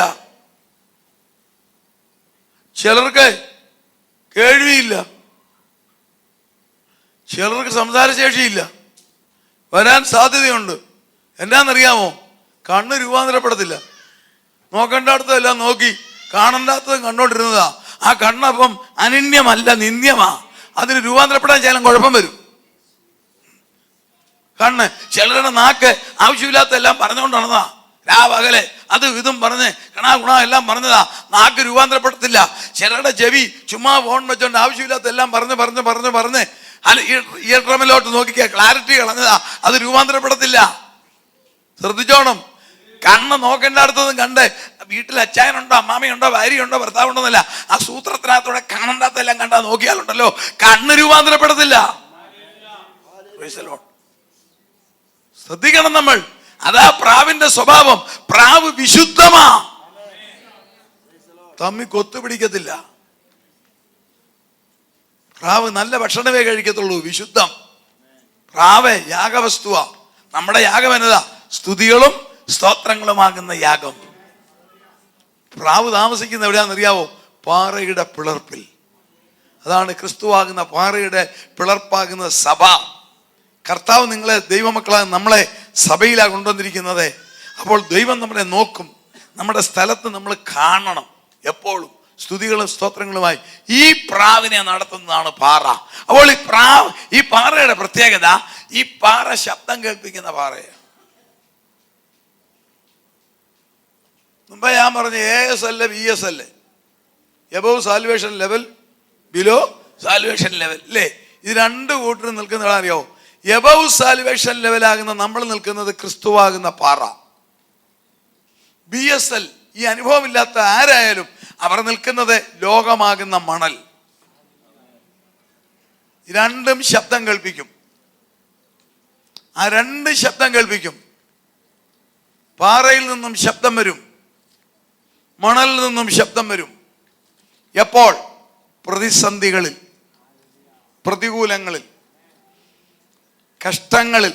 ചിലർക്ക് കേൾവിയില്ല, ചിലർക്ക് സംസാരശേഷിയില്ല. വരാൻ സാധ്യതയുണ്ട്. എന്നാന്നറിയാമോ? കണ്ണ് രൂപാന്തരപ്പെടത്തില്ല. നോക്കേണ്ടടുത്തതെല്ലാം നോക്കി കാണണ്ടാത്തതും കണ്ടോണ്ടിരുന്നതാ. ആ കണ്ണപ്പം അനന്യമല്ല, നിന്ദ്യമാ. അതിന് രൂപാന്തരപ്പെടാൻ ചില കുഴപ്പം വരും. കണ്ണ്, ചിലരുടെ നാക്ക് ആവശ്യമില്ലാത്ത എല്ലാം പറഞ്ഞുകൊണ്ടാണതാ. രാവകലെ അതും ഇതും പറഞ്ഞ് കണാ എല്ലാം പറഞ്ഞതാ. നാക്ക് രൂപാന്തരപ്പെടത്തില്ല. ചിലരുടെ ചെവി ചുമ്മാ ഫോൺ വെച്ചോണ്ട് ആവശ്യമില്ലാത്ത എല്ലാം പറഞ്ഞ് ഇയർ ഡ്രമ്മിലോട്ട് നോക്കിക്കുക, ക്ലാരിറ്റി കളഞ്ഞതാ. അത് രൂപാന്തരപ്പെടത്തില്ല. ശ്രദ്ധിച്ചോണം. കണ്ണ് നോക്കേണ്ട അടുത്തതും കണ്ട് വീട്ടിൽ അച്ചായനുണ്ടോ, അമ്മാമയുണ്ടോ, ഭാര്യയുണ്ടോ, ഭർത്താവുണ്ടോന്നല്ല, ആ സൂത്രത്തിനകത്തൂടെ കാണണ്ടാത്തെല്ലാം കണ്ടാ നോക്കിയാലുണ്ടല്ലോ, കണ്ണ് രൂപാന്തരപ്പെടത്തില്ല. ശ്രദ്ധിക്കണം നമ്മൾ. അതാ പ്രാവിന്റെ സ്വഭാവം. പ്രാവ് വിശുദ്ധമാ, തമ്മി കൊത്തുപിടിക്കത്തില്ല. പ്രാവ് നല്ല ഭക്ഷണമേ കഴിക്കത്തുള്ളൂ, വിശുദ്ധം. പ്രാവ് യാഗവസ്തുവാ. നമ്മുടെ യാഗം എന്നതാ? സ്തുതികളും സ്തോത്രങ്ങളുമാകുന്ന യാഗം. പ്രാവ് താമസിക്കുന്ന എവിടെയാണെന്നറിയാവോ? പാറയുടെ പിളർപ്പിൽ. അതാണ് ക്രിസ്തുവാകുന്ന പാറയുടെ പിളർപ്പാകുന്ന സഭ. കർത്താവ് നിങ്ങളെ ദൈവമക്കളെ നമ്മളെ സഭയിലാണ് കൊണ്ടുവന്നിരിക്കുന്നത്. അപ്പോൾ ദൈവം നമ്മളെ നോക്കും. നമ്മുടെ സ്ഥലത്ത് നമ്മൾ കാണണം എപ്പോഴും സ്തുതികളും സ്തോത്രങ്ങളുമായി. ഈ പ്രാവിനെ നടത്തുന്നതാണ് പാറ. അപ്പോൾ ഈ പാറയുടെ പ്രത്യേകത, ഈ പാറ ശബ്ദം കേൾപ്പിക്കുന്ന പാറയാണ്. മുമ്പേ ഞാൻ പറഞ്ഞു AS BS above salvation level, below salvation level അല്ലേ? ഇത് രണ്ട് കൂട്ടരും നിൽക്കുന്ന അറിയോ? എബവ് സാൽവേഷൻ ലെവലാകുന്ന നമ്മൾ നിൽക്കുന്നത് ക്രിസ്തുവാകുന്ന പാറ. BSL ഈ അനുഭവമില്ലാത്ത ആരായാലും അവർ നിൽക്കുന്നത് ലോകമാകുന്ന മണൽ. രണ്ടും ശബ്ദം കേൾപ്പിക്കും. ആ രണ്ട് ശബ്ദം കേൾപ്പിക്കും. പാറയിൽ നിന്നും ശബ്ദം വരും, മണലിൽ നിന്നും ശബ്ദം വരും. എപ്പോൾ? പ്രതിസന്ധികളിൽ, പ്രതികൂലങ്ങളിൽ, കഷ്ടങ്ങളിൽ.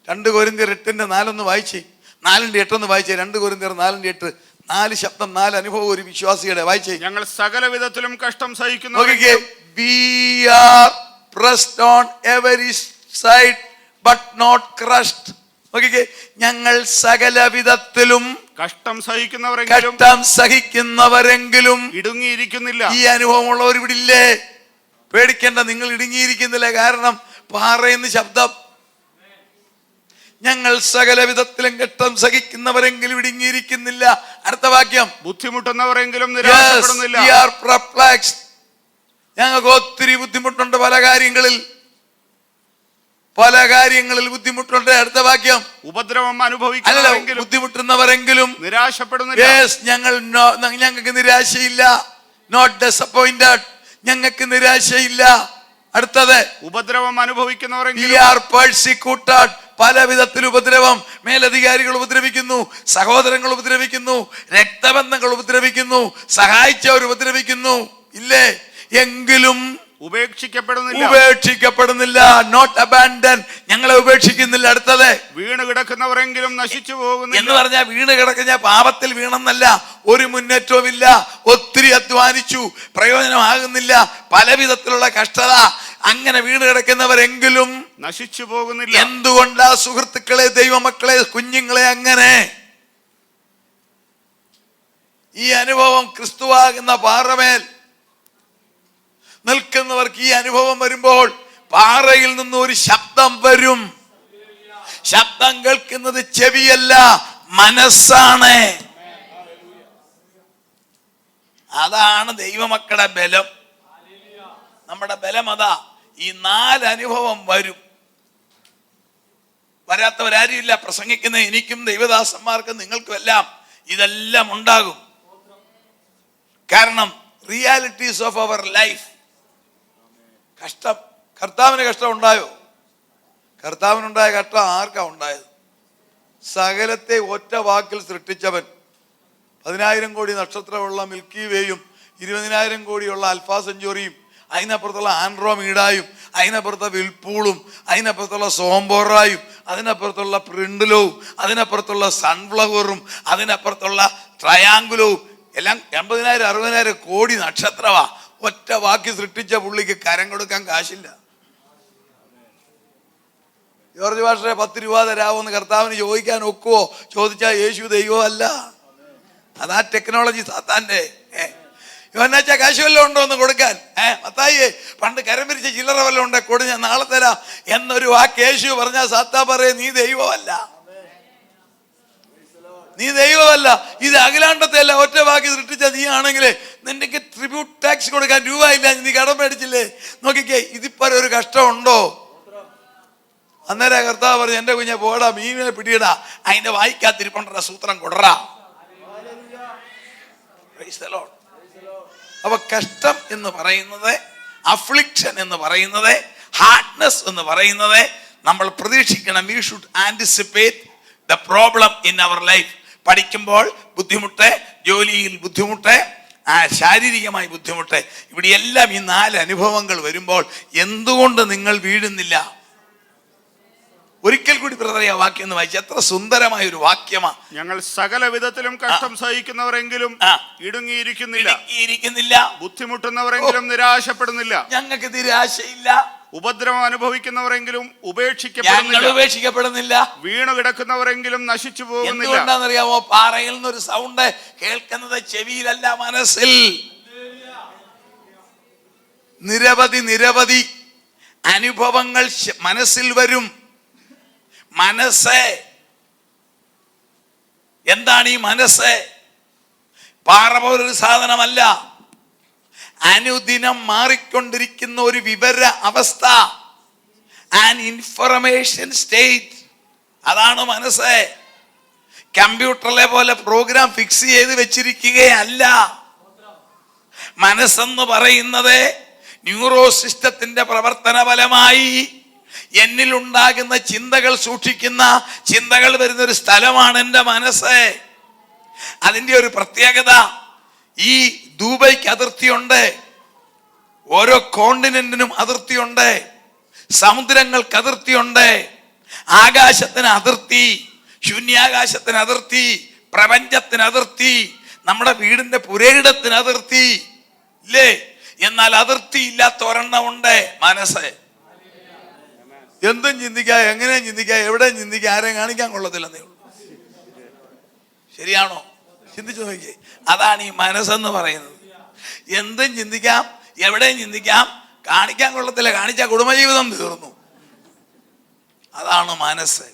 2 കൊരിന്ത്യർ 8:4 വായിച്ചേ, 4:8 വായിച്ചേ. 2 കൊരിന്ത്യർ 4:8. 4 ശബ്ദം, 4 അനുഭവം ഒരു വിശ്വാസിയുടെ. വായിച്ചേ. ഞങ്ങൾ സകല വിധത്തിലും കഷ്ടം സഹിക്കുന്നു. We are pressed on every side but not crushed. ഞങ്ങൾ സകല വിധത്തിലും കഷ്ടം സഹിക്കുന്നവരെങ്കിലും ഇടുങ്ങിയിരിക്കുന്നില്ല. ഈ അനുഭവമുള്ളവർ ഇവിടെ ഇല്ലേ? പേടിക്കേണ്ട, നിങ്ങൾ ഇടുങ്ങിയിരിക്കുന്നില്ല. കാരണം പാറയെന്ന് ശബ്ദം. ഞങ്ങൾ സകല വിധത്തിലും കഷ്ടം സഹിക്കുന്നവരെങ്കിലും ഇടുങ്ങിയിരിക്കുന്നില്ല. അടുത്ത വാക്യം, ബുദ്ധിമുട്ടുന്നവരെങ്കിലും നിരാശപ്പെടുന്നില്ല. ഞങ്ങൾക്ക് ഒത്തിരി ബുദ്ധിമുട്ടുണ്ട്, പല കാര്യങ്ങളിൽ ബുദ്ധിമുട്ടുണ്ട്. അടുത്ത വാക്യം, ഉപദ്രവം അനുഭവിക്കുന്നവരെങ്കിലും ബുദ്ധിമുട്ടുന്നവരെങ്കിലും നിരാശപ്പെടുന്നില്ല. ഞങ്ങൾക്ക് നിരാശയില്ല. നോട്ട് ഡിസപ്പോയിന്റഡ്, ഞങ്ങൾക്ക് നിരാശയില്ല. അടുത്തത്, ഉപദ്രവം അനുഭവിക്കുന്നവരെങ്കിലും we are persecuted. പല വിധത്തിൽ ഉപദ്രവം. മേലധികാരികൾ ഉപദ്രവിക്കുന്നു, സഹോദരങ്ങൾ ഉപദ്രവിക്കുന്നു, രക്തബന്ധങ്ങൾ ഉപദ്രവിക്കുന്നു, സഹായിച്ചവർ ഉപദ്രവിക്കുന്നു. ഇല്ലേ? എങ്കിലും ഉപേക്ഷിക്കപ്പെടുന്നില്ല. നോട്ട് അബാൻഡൻ, ഞങ്ങളെ ഉപേക്ഷിക്കുന്നില്ല. അടുത്തത്, വീണ് കിടക്കുന്നവരെങ്കിലും നശിച്ചു പോകുന്നു എന്ന് പറഞ്ഞാൽ വീണ് കിടക്കുന്ന പാപത്തിൽ വീണെന്നല്ല, ഒരു മുന്നേറ്റവും ഇല്ല. ഒത്തിരി അധ്വാനിച്ചു, പ്രയോജനമാകുന്നില്ല, പല വിധത്തിലുള്ള കഷ്ടത. അങ്ങനെ വീണ് കിടക്കുന്നവരെങ്കിലും നശിച്ചു പോകുന്നില്ല. എന്തുകൊണ്ടാ സുഹൃത്തുക്കളെ, ദൈവമക്കളെ, കുഞ്ഞുങ്ങളെ? അങ്ങനെ ഈ അനുഭവം ക്രിസ്തുവാകുന്ന പാറമേൽ നിൽക്കുന്നവർക്ക് ഈ അനുഭവം വരുമ്പോൾ പാറയിൽ നിന്ന് ഒരു ശബ്ദം വരും. ശബ്ദം കേൾക്കുന്നത് ചെവിയല്ല, മനസ്സാണ്. അതാണ് ദൈവമക്കളുടെ ബലം. നമ്മുടെ ബലം അതാ. ഈ 4 അനുഭവം വരും. വരാത്തവരാരുമില്ല. പ്രസംഗിക്കുന്ന എനിക്കും ദൈവദാസന്മാർക്കും നിങ്ങൾക്കും എല്ലാം ഇതെല്ലാം ഉണ്ടാകും. കാരണം റിയാലിറ്റീസ് ഓഫ് അവർ ലൈഫ്. കഷ്ടം, കർത്താവിന് കഷ്ടം ഉണ്ടായോ? കർത്താവിനുണ്ടായ കഷ്ടം ആർക്കാ ഉണ്ടായത്? സകലത്തെ ഒറ്റ വാക്കിൽ സൃഷ്ടിച്ചവൻ. 10,000 കോടി നക്ഷത്രമുള്ള മിൽക്കി വേയും 20,000 കോടിയുള്ള അൽഫാ സെഞ്ചുറിയും അതിനപ്പുറത്തുള്ള ആൻഡ്രോമീഡായും അതിനപ്പുറത്തെ വിൽപൂളും അതിനപ്പുറത്തുള്ള സോംബോറായും അതിനപ്പുറത്തുള്ള പ്രിൻഡിലവും അതിനപ്പുറത്തുള്ള സൺഫ്ലവറും അതിനപ്പുറത്തുള്ള ട്രയാങ്കുലവും എല്ലാം 80,000 60,000 കോടി നക്ഷത്രമാ. ഒറ്റ വാക്കി സൃഷ്ടിച്ച പുള്ളിക്ക് കരം കൊടുക്കാൻ കാശില്ല. ജോർജ് ഭാഷയെ 10 രൂപ തരാമോന്ന് കർത്താവിന് ചോദിക്കാൻ ഒക്കുവോ? ചോദിച്ചാൽ യേശു ദൈവമല്ല. അതാ ടെക്നോളജി സാത്താന്റെ. യോഹന്നാച്ചാ കാശ് വല്ലതും ഉണ്ടോ എന്ന് കൊടുക്കാൻ? മത്തായിയെ പണ്ട് കരം പിരിച്ച ചില്ലറ വല്ലതും ഉണ്ടെ കൊടു, ഞാൻ നാളെ തരാം എന്നൊരു വാക്ക് യേശു പറഞ്ഞാൽ സാത്താ പറയും നീ ദൈവമല്ല, നീ ദൈവമല്ല. ഇത് അഖിലാണ്ടത്തെ അല്ല, ഒറ്റ വാക്കി സൃഷ്ടിച്ച നീ ആണെങ്കിൽ നിന്റെ ട്രിബ്യൂട്ട് ടാക്സ് കൊടുക്കാൻ രൂപ ഇല്ല, നീ കടം മേടിച്ചില്ലേ? നോക്കിക്കേ, ഇതിപ്പോ ഒരു കഷ്ടമുണ്ടോ? അന്നേരം കർത്താവ് പറഞ്ഞു, എന്റെ കുഞ്ഞെ പോടാ, മീനിനെ പിടിയടാ, അതിന്റെ വായിക്കാത്തിരിപ്പണ്ട സൂത്രം കൊടുറാ. അപ്പൊ കഷ്ടം എന്ന് പറയുന്നത്, അഫ്ലിക്ഷൻ എന്ന് പറയുന്നത്, ഹാർഡ്നെസ് എന്ന് പറയുന്നത് നമ്മൾ പ്രതീക്ഷിക്കണം. We should anticipate the problem in our life. പഠിക്കുമ്പോൾ ബുദ്ധിമുട്ട്, ജോലിയിൽ ബുദ്ധിമുട്ട്, ശാരീരികമായി ബുദ്ധിമുട്ട്, ഇവിടെയെല്ലാം ഈ 4 അനുഭവങ്ങൾ വരുമ്പോൾ എന്തുകൊണ്ട് നിങ്ങൾ വീഴുന്നില്ല? ഒരിക്കൽ കൂടി ബ്രദറെ ആ വാക്യം ഒന്ന് വായിച്ചു. എത്ര സുന്ദരമായ ഒരു വാക്യമാ. ഞങ്ങൾ സകല വിധത്തിലും കഷ്ടം സഹിക്കുന്നവരെങ്കിലും ഇടുങ്ങിയിരിക്കുന്നില്ല, ബുദ്ധിമുട്ടുന്നവരെങ്കിലും നിരാശപ്പെടുന്നില്ല. ഞങ്ങൾക്ക് നിരാശയില്ല. ഉപദ്രവം അനുഭവിക്കുന്നവരെങ്കിലും ഉപേക്ഷിക്കപ്പെടുന്നില്ല. വീണു കിടക്കുന്നവരെങ്കിലും നശിച്ചു പോകുന്നില്ല. എന്തുകൊണ്ടാണെന്നറിയാമോ? പാറയിൽ നിന്നൊരു സൗണ്ട് കേൾക്കുന്നത് ചെവിയിലല്ല, മനസ്സിൽ. നിരവധി അനുഭവങ്ങൾ മനസ്സിൽ വരും. മനസ്സ് എന്താണ് ഈ മനസ്സ്? പാറ പോലൊരു സാധനമല്ല. അനുദിനം മാറിക്കൊണ്ടിരിക്കുന്ന ഒരു വിവര അവസ്ഥ, ആൻ ഇൻഫർമേഷൻ സ്റ്റേറ്റ്. അതാണ് മനസ്സ്. കമ്പ്യൂട്ടറിലെ പോലെ പ്രോഗ്രാം ഫിക്സ് ചെയ്ത് വെച്ചിരിക്കുകയല്ല. മനസ്സെന്ന് പറയുന്നത് ന്യൂറോ സിസ്റ്റത്തിന്റെ പ്രവർത്തന ഫലമായി എന്നിലുണ്ടാകുന്ന ചിന്തകൾ സൂക്ഷിക്കുന്ന, ചിന്തകൾ വരുന്നൊരു സ്ഥലമാണ് എൻ്റെ മനസ്സ്. അതിൻ്റെ ഒരു പ്രത്യേകത, ഈ ദുബൈക്ക് അതിർത്തിയുണ്ട്, ഓരോ കോണ്ടിനെന്റിനും അതിർത്തിയുണ്ട്, സമുദ്രങ്ങൾക്ക് അതിർത്തിയുണ്ട്, ആകാശത്തിന് അതിർത്തി, ശൂന്യാകാശത്തിന് അതിർത്തി, പ്രപഞ്ചത്തിന് അതിർത്തി, നമ്മുടെ വീടിന്റെ പുരയിടത്തിന് അതിർത്തി ഇല്ലേ? എന്നാൽ അതിർത്തി ഇല്ലാത്ത ഒരെണ്ണമുണ്ട്, മനസ്സ്. എന്തും ചിന്തിക്കുക, എങ്ങനെ ചിന്തിക്കുക, എവിടെ ചിന്തിക്കുക, ആരെയും കാണിക്കാൻ കൊള്ളത്തില്ലെന്നേ ഉള്ളൂ. ശരിയാണോ? ചിന്തിച്ചു നോക്കിയേ. അതാണ് ഈ മനസ്സെന്ന് പറയുന്നത്. എന്തും ചിന്തിക്കാം, എവിടെയും ചിന്തിക്കാം, കാണിക്കാൻ കൊള്ളത്തില്ല. കാണിച്ച കുടുംബജീവിതം തീർന്നു. അതാണ് മനസ്സ്.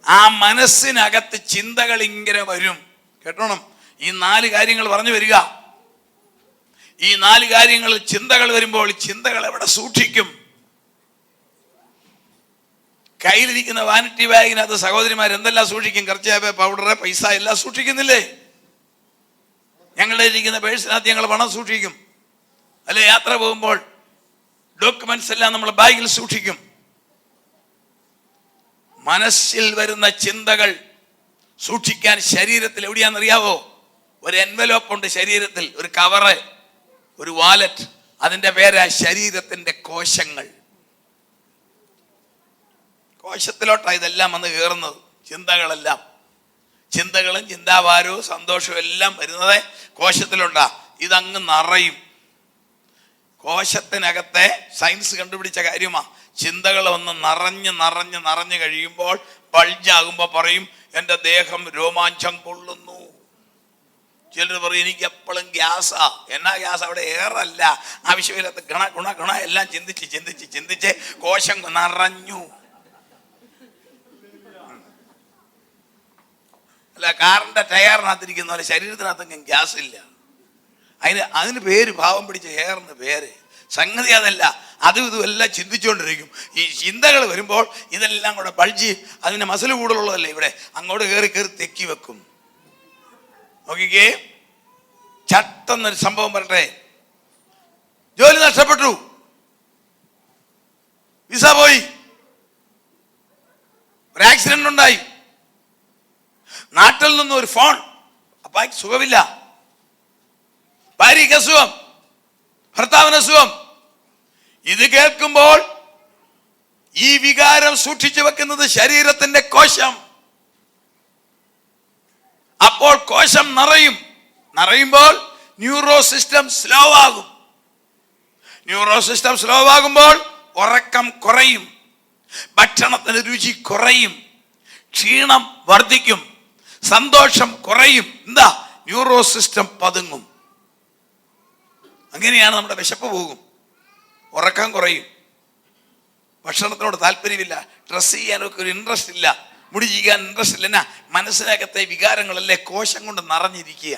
ആ മനസ്സിനകത്ത് ചിന്തകൾ ഇങ്ങനെ വരും. കേട്ടോണം, ഈ 4 കാര്യങ്ങൾ പറഞ്ഞു വരിക. ഈ 4 കാര്യങ്ങളിൽ ചിന്തകൾ വരുമ്പോൾ ചിന്തകൾ എവിടെ സൂക്ഷിക്കും? കയ്യിലിരിക്കുന്ന വാനിറ്റി ബാഗിനകത്ത് സഹോദരിമാർ എന്തെല്ലാം സൂക്ഷിക്കും? കർച്ചാപ്പ്, പൗഡർ, പൈസ എല്ലാം സൂക്ഷിക്കുന്നില്ലേ? ഞങ്ങളുടെ ഇരിക്കുന്ന പേഴ്സിനകത്ത് ഞങ്ങൾ പണം സൂക്ഷിക്കും, അല്ലെ? യാത്ര പോകുമ്പോൾ ഡോക്യുമെന്റ്സ് എല്ലാം നമ്മൾ ബാഗിൽ സൂക്ഷിക്കും. മനസ്സിൽ വരുന്ന ചിന്തകൾ സൂക്ഷിക്കാൻ ശരീരത്തിൽ എവിടെയാണെന്നറിയാവോ? ഒരു എൻവലോപ്പ് ഉണ്ട് ശരീരത്തിൽ, ഒരു കവറ്, ഒരു വാലറ്റ്. അതിന്റെ പേരാ ശരീരത്തിന്റെ കോശങ്ങൾ. കോശത്തിലോട്ടാണ് ഇതെല്ലാം വന്ന് കയറുന്നത്. ചിന്തകളെല്ലാം, ചിന്തകളും ചിന്താഭാരവും സന്തോഷവും എല്ലാം വരുന്നത് കോശത്തിലുണ്ടാ. ഇതങ്ങ് നിറയും. കോശത്തിനകത്തെ സയൻസ് കണ്ടുപിടിച്ച കാര്യമാ. ചിന്തകൾ ഒന്ന് നിറഞ്ഞ് കഴിയുമ്പോൾ, ബൾജാകുമ്പോൾ പറയും എൻ്റെ ദേഹം രോമാഞ്ചം കൊള്ളുന്നു. ചിലർ പറയും എനിക്ക് എപ്പോഴും ഗ്യാസാ. എന്നാ ഗ്യാസ്? അവിടെ ഏറല്ല, ആവശ്യമില്ലാത്ത ഗുണ എല്ലാം ചിന്തിച്ച് കോശം നിറഞ്ഞു. അല്ല, കാറിന്റെ ടയറിനകത്തിരിക്കുന്ന പോലെ ശരീരത്തിനകത്തെങ്കിലും ഗ്യാസ് ഇല്ല. അതിന് പേര് പാവം പിടിച്ച എയറിന് പേര്. സംഗതി അതല്ല, അതും ഇതും എല്ലാം ചിന്തിച്ചുകൊണ്ടിരിക്കും. ഈ ചിന്തകൾ വരുമ്പോൾ ഇതെല്ലാം കൂടെ ബൾജി, അതിന് മസിൽ കൂടുതലുള്ളതല്ലേ ഇവിടെ, അങ്ങോട്ട് കയറി തെക്കി വെക്കും. നോക്കിക്കേ, ചട്ടെന്നൊരു സംഭവം പറട്ടെ, ജോലി നഷ്ടപ്പെട്ടു, വിസ പോയി, ഒരു ആക്സിഡന്റ് ഉണ്ടായി, നാട്ടിൽ നിന്നും ഒരു ഫോൺ, അപ്പായ്ക്ക് സുഖമില്ല, ഭാര്യയ്ക്ക് അസുഖം, ഭർത്താവിന് അസുഖം. ഇത് കേൾക്കുമ്പോൾ ഈ വികാരം സൂക്ഷിച്ചു വെക്കുന്നത് ശരീരത്തിന്റെ കോശം. അപ്പോൾ കോശം നിറയുമ്പോൾ ന്യൂറോ സിസ്റ്റം സ്ലോ ആകും. ന്യൂറോ സിസ്റ്റം സ്ലോ ആകുമ്പോൾ ഉറക്കം കുറയും, ഭക്ഷണത്തിന് രുചി കുറയും, ക്ഷീണം വർദ്ധിക്കും, സന്തോഷം കുറയും. എന്താ? ന്യൂറോ സിസ്റ്റം പതുങ്ങും. അങ്ങനെയാണ് നമ്മുടെ വിശപ്പ് പോകും, ഉറക്കം കുറയും, ഭക്ഷണത്തിനോട് താല്പര്യമില്ല, ഡ്രസ്സ് ചെയ്യാനൊക്കെ ഒരു ഇൻട്രസ്റ്റ് ഇല്ല, മുടി ചെയ്യാൻ ഇൻട്രസ്റ്റ് ഇല്ല. എന്നാ? മനസ്സിനകത്തെ വികാരങ്ങളല്ലേ കോശം കൊണ്ട് നിറഞ്ഞിരിക്കുക.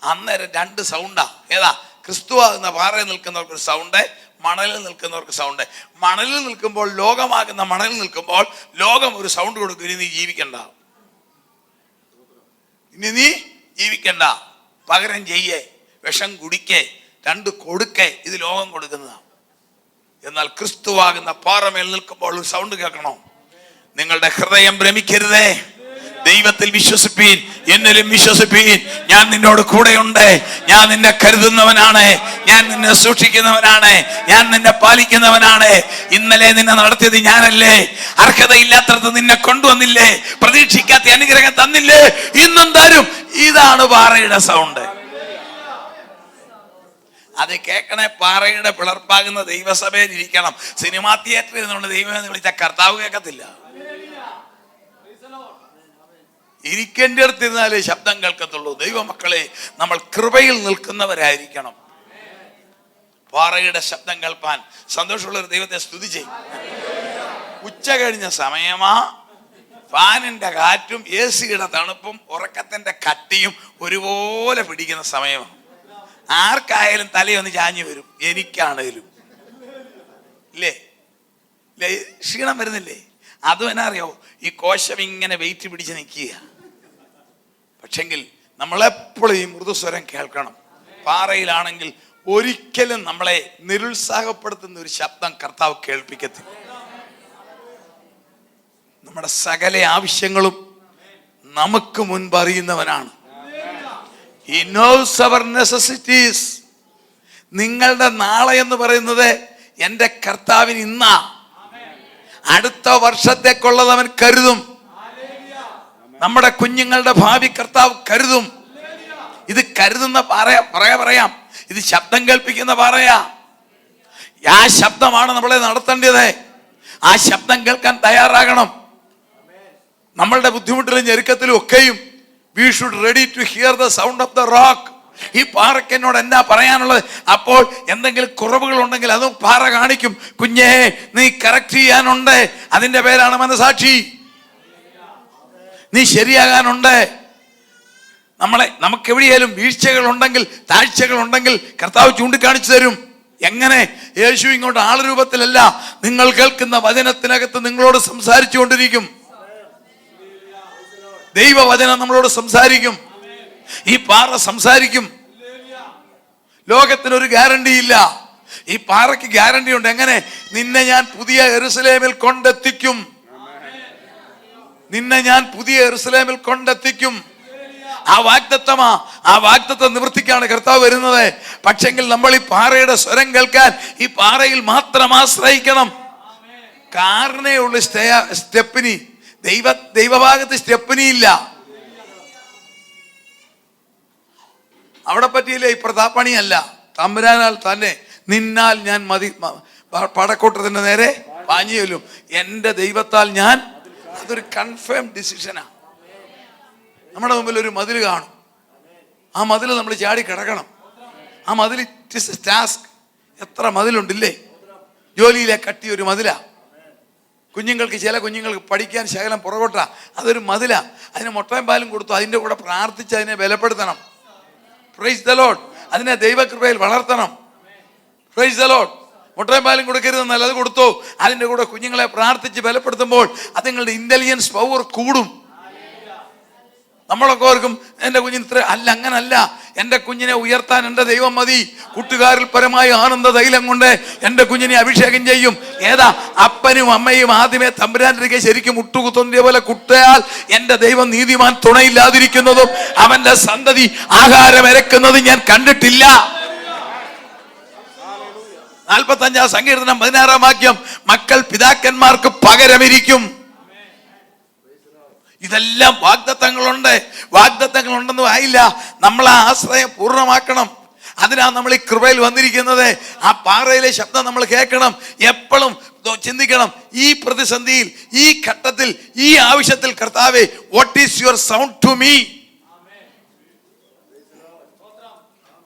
അന്നേരം 2 സൗണ്ടാ. ഏതാ? ക്രിസ്തുവാകുന്ന പാറയിൽ നിൽക്കുന്നവർക്ക് ഒരു സൗണ്ട്, മണലിൽ നിൽക്കുന്നവർക്ക് സൗണ്ട്. മണലിൽ നിൽക്കുമ്പോൾ, ലോകമാകുന്ന മണലിൽ നിൽക്കുമ്പോൾ ലോകം ഒരു സൗണ്ട് കൊടുക്കും, ഇനി നീ ജീവിക്കണ്ട, പകരം ചെയ്യേ, വിഷം കുടിക്കേ, 2 കൊടുക്കേ. ഇത് ലോകം കൊടുക്കുന്നതാണ്. എന്നാൽ ക്രിസ്തുവാകുന്ന പാറമേൽ നിൽക്കുമ്പോൾ ഒരു സൗണ്ട് കേൾക്കണം. നിങ്ങളുടെ ഹൃദയം ഭ്രമിക്കരുതേ, ദൈവത്തിൽ വിശ്വസിപ്പീൻ, എന്നിലും വിശ്വസിപ്പീൻ. ഞാൻ നിന്നോട് കൂടെയുണ്ട്, ഞാൻ നിന്നെ കരുതുന്നവനാണ്, ഞാൻ നിന്നെ സൂക്ഷിക്കുന്നവനാണ്, ഞാൻ നിന്നെ പാലിക്കുന്നവനാണ്. ഇന്നലെ നിന്നെ നടത്തിയത് ഞാനല്ലേ? അർഹതയില്ലാത്തടത്ത് നിന്നെ കൊണ്ടുവന്നില്ലേ? പ്രതീക്ഷിക്കാത്ത അനുഗ്രഹം തന്നില്ലേ? ഇന്നും തരും. ഇതാണ് പാറയുടെ സൗണ്ട്. അത് കേൾക്കണേ. പാറയുടെ പിളർപ്പാകുന്ന ദൈവസഭയിൽ ഇരിക്കണം. സിനിമാ തിയേറ്ററിൽ നിന്നുകൊണ്ട് ദൈവം എന്ന് വിളിച്ച കർത്താവ് കേൾക്കത്തില്ല. ഇരിക്കേണ്ട അടുത്തിരുന്നാലേ ശബ്ദം കേൾക്കത്തുള്ളൂ. ദൈവമക്കളെ, നമ്മൾ കൃപയിൽ നിൽക്കുന്നവരായിരിക്കണം. പാറയുടെ ശബ്ദം കേൾപ്പാൻ സന്തോഷമുള്ള ഒരു ദൈവത്തെ സ്തുതി ചെയ്യും. ഉച്ച കഴിഞ്ഞ സമയമാ, ഫാനിന്റെ കാറ്റും AC-യുടെ തണുപ്പും ഉറക്കത്തിന്റെ കട്ടിയും ഒരുപോലെ പിടിക്കുന്ന സമയമാണ്. ആർക്കായാലും തലയൊന്ന് ചാഞ്ഞു വരും, എനിക്കാണേലും ഇല്ലേ? ക്ഷീണം വരുന്നില്ലേ? അതും എന്നാ അറിയാവോ, ഈ കോശം ഇങ്ങനെ വെയിറ്റ് പിടിച്ച് നിൽക്കുക. പക്ഷെങ്കിൽ നമ്മളെപ്പോഴും ഈ മൃദുസ്വരം കേൾക്കണം. പാറയിലാണെങ്കിൽ ഒരിക്കലും നമ്മളെ നിരുത്സാഹപ്പെടുത്തുന്ന ഒരു ശബ്ദം കർത്താവ് കേൾപ്പിക്കത്തില്ല. നമ്മുടെ സകല ആവശ്യങ്ങളും നമുക്ക് മുൻപ് അറിയുന്നവനാണ്. He knows our necessities. നിങ്ങളുടെ നാളെ എന്ന് പറയുന്നത് എൻ്റെ കർത്താവിന് ഇന്നാ. അടുത്ത വർഷത്തേക്കുള്ളത് അവൻ കരുതും. നമ്മുടെ കുഞ്ഞുങ്ങളുടെ ഭാവി കർത്താവ് കരുതും. ഇത് കരുതുന്ന പറയാം, ഇത് ശബ്ദം കേൾപ്പിക്കുന്ന പറയാ. ആ ശബ്ദമാണ് നമ്മളെ നടത്തേണ്ടത്. ആ ശബ്ദം കേൾക്കാൻ തയ്യാറാകണം. നമ്മളുടെ ബുദ്ധിമുട്ടിലും ഞെരുക്കത്തിലും ഒക്കെയും we should ready to hear the sound of the rock. ഈ പാറയ്ക്ക് എന്നോട് എന്നാ പറയാനുള്ളത്? അപ്പോൾ എന്തെങ്കിലും കുറവുകൾ ഉണ്ടെങ്കിൽ അതും പാറ കാണിക്കും. കുഞ്ഞേ, നീ കറക്റ്റ് ചെയ്യാനുണ്ട്. അതിന്റെ പേരാണ് മനസാക്ഷി. നീ ശരിയാകാനുണ്ട്. നമുക്ക് എവിടെയാലും വീഴ്ചകൾ ഉണ്ടെങ്കിൽ, താഴ്ചകൾ ഉണ്ടെങ്കിൽ കർത്താവ് ചൂണ്ടിക്കാണിച്ചു തരും. എങ്ങനെ? യേശു ഇങ്ങോട്ട് ആളുരൂപത്തിലല്ല, നിങ്ങൾ കേൾക്കുന്ന വചനത്തിനകത്ത് നിങ്ങളോട് സംസാരിച്ചു കൊണ്ടിരിക്കും. ദൈവവചനം നമ്മളോട് സംസാരിക്കും. ഈ പാറ സംസാരിക്കും. ലോകത്തിനൊരു ഗ്യാരണ്ടി ഇല്ല, ഈ പാറയ്ക്ക് ഗ്യാരണ്ടി ഉണ്ട്. എങ്ങനെ? നിന്നെ ഞാൻ പുതിയ യെരൂശലേമിൽ കൊണ്ടെത്തിക്കും. നിന്നെ ഞാൻ പുതിയ യെരൂശലേമിൽ കൊണ്ടെത്തിക്കും. ആ വാഗ്ദത്തം നിവർത്തിക്കാണ് കർത്താവ് വരുന്നത്. പക്ഷെങ്കിൽ നമ്മൾ ഈ പാറയുടെ സ്വരം കേൾക്കാൻ ഈ പാറയിൽ മാത്രം ആശ്രയിക്കണം. കാരണേ ഉള്ളു സ്റ്റെപ്പിനി. ദൈവഭാഗത്ത് സ്റ്റെപ്പിനി ഇല്ല. അവിടെ പറ്റിയില്ല. ഈ പ്രതാപണിയല്ല, തമ്പുരാനാൽ തന്നെ നിന്നാൽ ഞാൻ പടക്കൂട്ടത്തിന്റെ നേരെ പാഞ്ഞു ചെല്ലും. എന്റെ ദൈവത്താൽ ഞാൻ. അതൊരു കൺഫേം ഡിസിഷനാ. നമ്മുടെ മുമ്പിൽ ഒരു മതിൽ കാണും. ആ മതിൽ നമ്മൾ ചാടി കിടക്കണം. ആ മതിൽ ഇറ്റ് ഇസ് എ ടാസ്ക്. എത്ര മതിലുണ്ടില്ലേ? ജോലിയിലെ കട്ടി ഒരു മതിലാ. ചില കുഞ്ഞുങ്ങൾക്ക് പഠിക്കാൻ ശകലം പുറകോട്ടാ, അതൊരു മതിലാ. അതിന് മുട്ടയും പാലും കൊടുത്തു, അതിൻ്റെ കൂടെ പ്രാർത്ഥിച്ച് അതിനെ ബലപ്പെടുത്തണം. Praise the Lord. അതിനെ ദൈവകൃപയിൽ വളർത്തണം. Praise the Lord. മുട്ടയും പാലും കൊടുക്കരുതെന്നല്ല, അത് കൊടുത്തു. അതിൻ്റെ കൂടെ കുഞ്ഞുങ്ങളെ പ്രാർത്ഥിച്ച് ബലപ്പെടുത്തുമ്പോൾ അതുങ്ങളുടെ ഇന്റലിജൻസ് പവർ കൂടും. നമ്മളൊക്കെ ഓർക്കും എൻ്റെ കുഞ്ഞിന് ഇത്ര അല്ല. അങ്ങനല്ല. എൻ്റെ കുഞ്ഞിനെ ഉയർത്താൻ എൻ്റെ ദൈവം മതി. കൂട്ടുകാരിൽ പരമായ ആനന്ദ തൈലം കൊണ്ട് എൻ്റെ കുഞ്ഞിനെ അഭിഷേകം ചെയ്യും. ഏതാ? അപ്പനും അമ്മയും ആദ്യമേ തമ്പുരാനിരിക്കെ ശരിക്കും മുട്ടുകുത്തുന്ന പോലെ കുട്ടയാൽ എൻ്റെ ദൈവം നീതിമാൻ തുണയില്ലാതിരിക്കുന്നതും അവന്റെ സന്തതി ആഹാരം ഇരക്കുന്നതും ഞാൻ കണ്ടിട്ടില്ല. 45 സങ്കീർത്തനം 16 വാക്യം, മക്കൾ പിതാക്കന്മാർക്ക് പകരമിരിക്കും. ഇതെല്ലാം വാഗ്ദത്തങ്ങളുണ്ടെന്നും ആയില്ല. നമ്മൾ ആ ആശ്രയം പൂർണ്ണമാക്കണം. അതിനാ നമ്മൾ ഈ കൃപയിൽ വന്നിരിക്കുന്നത്. ആ പാറയിലെ ശബ്ദം നമ്മൾ കേൾക്കണം. എപ്പോഴും ചിന്തിക്കണം, ഈ പ്രതിസന്ധിയിൽ, ഈ ഘട്ടത്തിൽ, ഈ ആവശ്യത്തിൽ കർത്താവേ, what is your sound to me?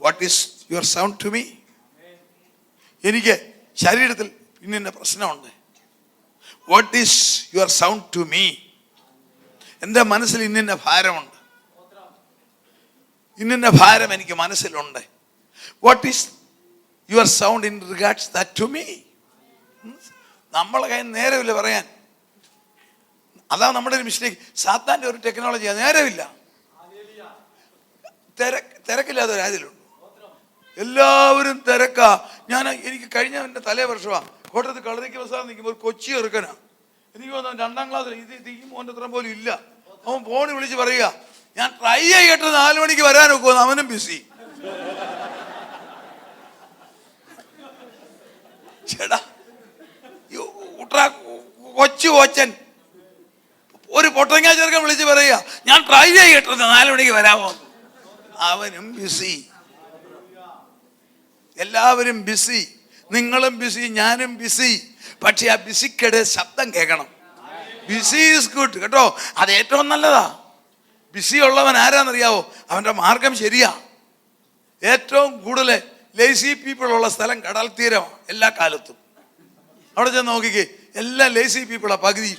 What is your sound to me? എനിക്ക് ശരീരത്തിൽ ഇന്ന പ്രശ്നമുണ്ട്. What is your sound to me? എൻ്റെ മനസ്സിൽ ഇന്ന ഭാരമുണ്ട്. ഇന്ന ഭാരം എനിക്ക് മനസ്സിലുണ്ട്. What is your sound in regards that to me? നമ്മളെ കയ്യിൽ നേരമില്ല പറയാൻ. അതാ നമ്മുടെ ഒരു മിസ്റ്റേക്ക്. സാത്താൻ്റെ ഒരു ടെക്നോളജിയാണ്, നേരമില്ല. തിരക്കില്ലാത്ത ഒരു ആദ്യമുണ്ട്. എല്ലാവരും തിരക്കാ. എനിക്ക് കഴിഞ്ഞ എൻ്റെ തലേ വർഷമാണ് കോട്ടയത്ത് കളരിക്ക് പ്രസാദം നിൽക്കുമ്പോൾ ഒരു കൊച്ചി ചെറുക്കനാ. എനിക്ക് തോന്നുന്നു 2ാം ക്ലാസ്സിൽ. ഇത് ഈ മോൻ്റെ അത്ര പോലും ഇല്ല. അവൻ ഫോണിൽ വിളിച്ച് പറയുക, ഞാൻ ട്രൈ ചെയ്യട്ടെ 4 മണിക്ക് വരാൻ നോക്കുമെന്ന്. അവനും ബിസി. ചേട്ടാ, കൊച്ചൻ ഒരു പൊട്ടങ്ങ ചെറുക്കൻ വിളിച്ച് പറയുക, ഞാൻ ട്രൈ ചെയ്യട്ടെ 4 മണിക്ക് വരാമോ. അവനും ബിസി. എല്ലാവരും ബിസി. നിങ്ങളും ബിസി, ഞാനും ബിസി. പക്ഷെ ആ ബിസിക്കിടെ ശബ്ദം കേൾക്കണം. ബിസി ഈസ് ഗുഡ് കേട്ടോ. അത് ഏറ്റവും നല്ലതാ. ബിസി ഉള്ളവൻ ആരാന്നറിയാവോ? അവന്റെ മാർഗം ശരിയാ. ഏറ്റവും കൂടുതൽ ലേസി പീപ്പിൾ ഉള്ള സ്ഥലം കടൽ തീരമാണ് എല്ലാ കാലത്തും. അവിടെ ചെന്ന് നോക്കിക്കേ, എല്ലാം ലേസി പീപ്പിളാ. പകുതി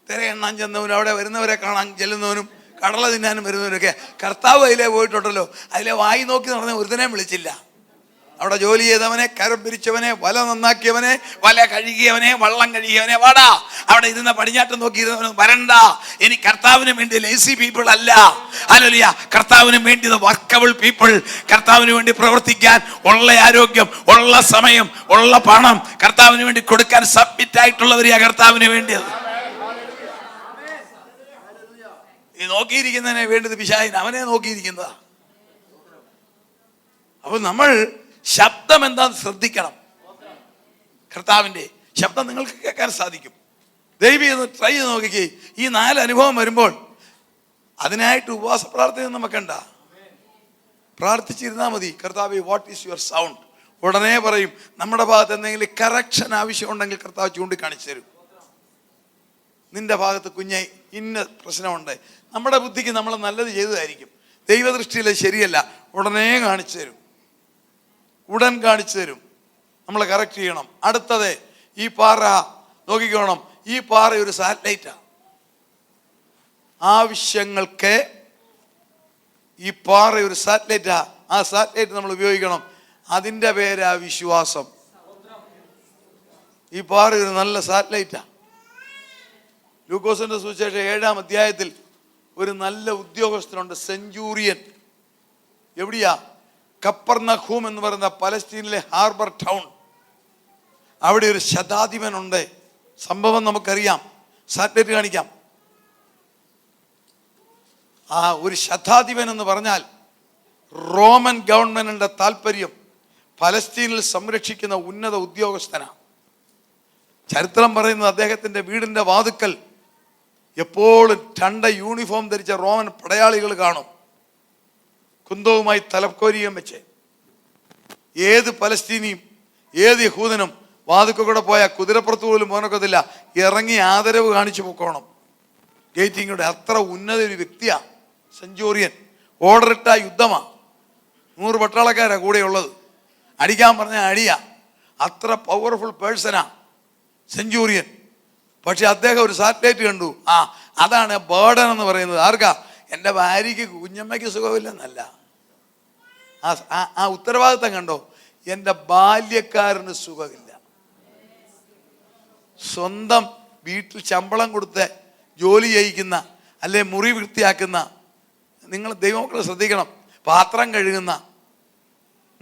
തിരയെണ്ണാൻ ചെന്നവനും അവിടെ വരുന്നവരെ കാണാൻ ചെല്ലുന്നവനും കടല തിന്നാനും വരുന്നവരൊക്കെ കർത്താവ് അതിലേ പോയിട്ടുണ്ടല്ലോ. അതിലെ വായി നോക്കി നടന്ന ഒരുത്തനെയും വിളിച്ചില്ല. അവിടെ ജോലി ചെയ്തവനെ, കരം പിരിച്ചവനെ, വല നന്നാക്കിയവനെ, വല കഴുകിയവനെ, വള്ളം കഴുകിയവനെ, വാടാ. അവിടെ ഇരുന്ന പടിഞ്ഞാട്ടം നോക്കി ഇരുന്നവന് വരണ്ട. ഇനി കർത്താവിന് വേണ്ടി ലേസി പീപ്പിൾ അല്ല, ഹല്ലേലൂയ, കർത്താവിന് വേണ്ടി വർക്കബിൾ പീപ്പിൾ. കർത്താവിന് വേണ്ടി പ്രവർത്തിക്കാൻ ഉള്ള ആരോഗ്യം, ഉള്ള സമയം, ഉള്ള പണം കർത്താവിന് വേണ്ടി കൊടുക്കാൻ സബ്മിറ്റ് ആയിട്ടുള്ളവരെയാ കർത്താവിന് വേണ്ടിയത്. ഈ നോക്കിയിരിക്കുന്നതിനെ വേണ്ടത് പിശാചിന്, അവനെ നോക്കിയിരിക്കുന്നതാ. അപ്പൊ നമ്മൾ ശബ്ദം എന്താന്ന് ശ്രദ്ധിക്കണം. കർത്താവിൻ്റെ ശബ്ദം നിങ്ങൾക്ക് കേൾക്കാൻ സാധിക്കും. ദൈവം ട്രൈ ചെയ്ത് നോക്കിക്കേ. ഈ 4 അനുഭവം വരുമ്പോൾ അതിനായിട്ട് ഉപവാസ പ്രാർത്ഥന നമുക്കുണ്ട. പ്രാർത്ഥിച്ചിരുന്നാൽ മതി. കർത്താവേ, വാട്ട് ഈസ് യുവർ സൗണ്ട്? ഉടനെ പറയും. നമ്മുടെ ഭാഗത്ത് എന്തെങ്കിലും കറക്ഷൻ ആവശ്യമുണ്ടെങ്കിൽ കർത്താവ് ചൂണ്ടിക്കാണിച്ചു തരും. നിന്റെ ഭാഗത്ത് കുഞ്ഞെ ഇന്ന പ്രശ്നമുണ്ട്. നമ്മുടെ ബുദ്ധിക്ക് നമ്മൾ നല്ലത് ചെയ്തതായിരിക്കും, ദൈവദൃഷ്ടിയിൽ ശരിയല്ല. ഉടനെ കാണിച്ചു തരും, ഉടൻ കാണിച്ചു തരും. നമ്മൾ കറക്റ്റ് ചെയ്യണം. അടുത്തത്, ഈ പാറ നോക്കിക്കോണം. ഈ പാറ ഒരു സാറ്റലൈറ്റാ. ആവശ്യങ്ങൾക്ക് ഈ പാറ ഒരു സാറ്റലൈറ്റാ. ആ സാറ്റലൈറ്റ് നമ്മൾ ഉപയോഗിക്കണം. അതിൻ്റെ പേരാ വിശ്വാസം. ഈ പാറ ഒരു നല്ല സാറ്റലൈറ്റാ. ലൂക്കോസിന്റെ സുവിശേഷം 7-ാം അധ്യായത്തിൽ ഒരു നല്ല ഉദ്യോഗസ്ഥനുണ്ട്, സെഞ്ചൂറിയൻ. എവിടെയാ? കപ്പർനഹൂം എന്ന് പറയുന്ന പലസ്തീനിലെ ഹാർബർ ടൗൺ. അവിടെ ഒരു ശതാധിപനുണ്ട്. സംഭവം നമുക്കറിയാം. സാറ്റലൈറ്റ് കാണിക്കാം. ആ ഒരു ശതാധിപൻ എന്ന് പറഞ്ഞാൽ റോമൻ ഗവൺമെന്റിന്റെ താല്പര്യം പലസ്തീനിൽ സംരക്ഷിക്കുന്ന ഉന്നത ഉദ്യോഗസ്ഥനാണ്. ചരിത്രം പറയുന്നത് അദ്ദേഹത്തിന്റെ വീടിന്റെ വാതുക്കൽ എപ്പോഴും 2 യൂണിഫോം ധരിച്ച റോമൻ പടയാളികൾ കാണും, കുന്തവുമായി തലക്കോരിയും വെച്ച്. ഏത് പലസ്തീനിയും ഏത് യഹൂദനും വാതുക്കൂടെ പോയാൽ കുതിരപ്പുറത്ത് പോലും പോകാനൊക്കത്തില്ല, ഇറങ്ങി ആദരവ് കാണിച്ചു പൊക്കോണം. ഗേറ്റിങ്ങിയുടെ അത്ര ഉന്നത ഒരു വ്യക്തിയാ സെഞ്ചൂറിയൻ. ഓർഡറിട്ട യുദ്ധമാ. 100 പട്ടാളക്കാരാ കൂടെ ഉള്ളത്. അടിക്കാൻ പറഞ്ഞാൽ അടിയാ. അത്ര പവർഫുൾ പേഴ്സണാ സെഞ്ചൂറിയൻ. പക്ഷെ അദ്ദേഹം ഒരു സാറ്റലൈറ്റ് കണ്ടു. അതാണ് ബേർഡൻ എന്ന് പറയുന്നത്. ആർക്കാ? എൻ്റെ ഭാര്യയ്ക്ക്, കുഞ്ഞമ്മയ്ക്ക് സുഖമില്ലെന്നല്ല. ആ ഉത്തരവാദിത്തം കണ്ടോ? എൻ്റെ ബാല്യക്കാരന് സുഖമില്ല. സ്വന്തം വീട്ടിൽ ശമ്പളം കൊടുത്ത് ജോലി ചെയ്യിക്കുന്ന, അല്ലെ മുറി വൃത്തിയാക്കുന്ന, നിങ്ങൾ ദൈവമക്കളെ ശ്രദ്ധിക്കണം, പാത്രം കഴുകുന്ന,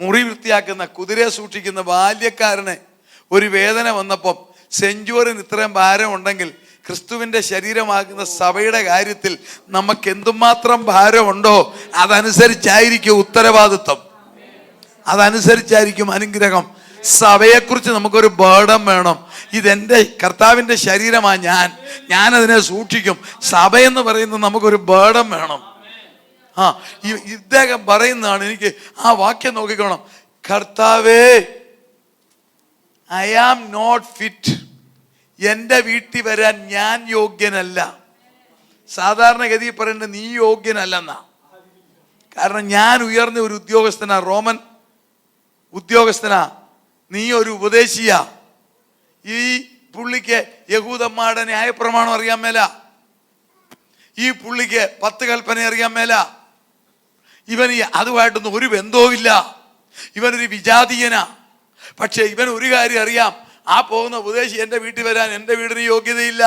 മുറി വൃത്തിയാക്കുന്ന, കുതിരയെ സൂക്ഷിക്കുന്ന ബാല്യക്കാരന് ഒരു വേദന വന്നപ്പം സെഞ്ചുറിന് ഇത്രയും ഭാരം ഉണ്ടെങ്കിൽ ക്രിസ്തുവിൻ്റെ ശരീരമാകുന്ന സഭയുടെ കാര്യത്തിൽ നമുക്ക് എന്തുമാത്രം ഭാരമുണ്ടോ അതനുസരിച്ചായിരിക്കും ഉത്തരവാദിത്വം, അതനുസരിച്ചായിരിക്കും അനുഗ്രഹം. സഭയെക്കുറിച്ച് നമുക്കൊരു ബേർഡൻ വേണം. ഇതെൻ്റെ കർത്താവിൻ്റെ ശരീരമാണ്, ഞാനതിനെ സൂക്ഷിക്കും. സഭയെന്ന് പറയുന്നത് നമുക്കൊരു ബേർഡൻ വേണം. ഇദ്ദേഹം പറയുന്നതാണ്. എനിക്ക് ആ വാക്യം നോക്കിക്കോണം. കർത്താവേ, ഐ ആം നോട്ട് ഫിറ്റ്. എൻ്റെ വീട്ടിൽ വരാൻ ഞാൻ യോഗ്യനല്ല. സാധാരണഗതിയിൽ പറയുന്നത് നീ യോഗ്യനല്ലെന്നാ. കാരണം ഞാൻ ഉയർന്ന ഒരു ഉദ്യോഗസ്ഥനാ, റോമൻ ഉദ്യോഗസ്ഥനാ. നീ ഒരു ഉപദേശിയാ. ഈ പുള്ളിക്ക് യഹൂദന്മാരുടെ ന്യായപ്രമാണം അറിയാൻ മേല. ഈ പുള്ളിക്ക് 10 കൽപ്പന അറിയാൻ മേല. ഇവന് അതുമായിട്ടൊന്നും ഒരു ബന്ധവുമില്ല. ഇവനൊരു വിജാതീയനാ. പക്ഷെ ഇവൻ ഒരു കാര്യം അറിയാം, ആ പോകുന്ന ഉപദേശി എൻ്റെ വീട്ടിൽ വരാൻ എൻ്റെ വീടിന് യോഗ്യതയില്ല.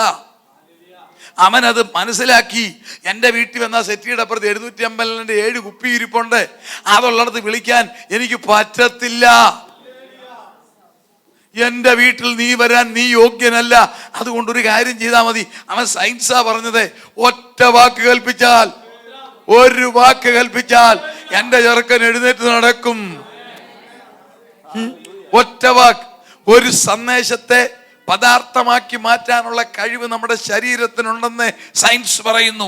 അവനത് മനസ്സിലാക്കി. എൻ്റെ വീട്ടിൽ വന്നാൽ സെറ്റിയുടെ അപ്പുറത്ത് 750 കുപ്പി ഇരിപ്പുണ്ട്, അതുള്ളിടത്ത് വിളിക്കാൻ എനിക്ക് പറ്റത്തില്ല. എൻ്റെ വീട്ടിൽ നീ വരാൻ നീ യോഗ്യനല്ല. അതുകൊണ്ടൊരു കാര്യം ചെയ്താൽ മതി. അവൻ സയൻസാ പറഞ്ഞത്. ഒറ്റ വാക്ക് കൽപ്പിച്ചാൽ, ഒരു വാക്ക് കൽപ്പിച്ചാൽ എൻ്റെ ചെറുക്കൻ എഴുന്നേറ്റ് നടക്കും. ഒറ്റ വാക്ക്. ഒരു സന്ദേശത്തെ പദാർത്ഥമാക്കി മാറ്റാനുള്ള കഴിവ് നമ്മുടെ ശരീരത്തിനുണ്ടെന്ന് സയൻസ് പറയുന്നു.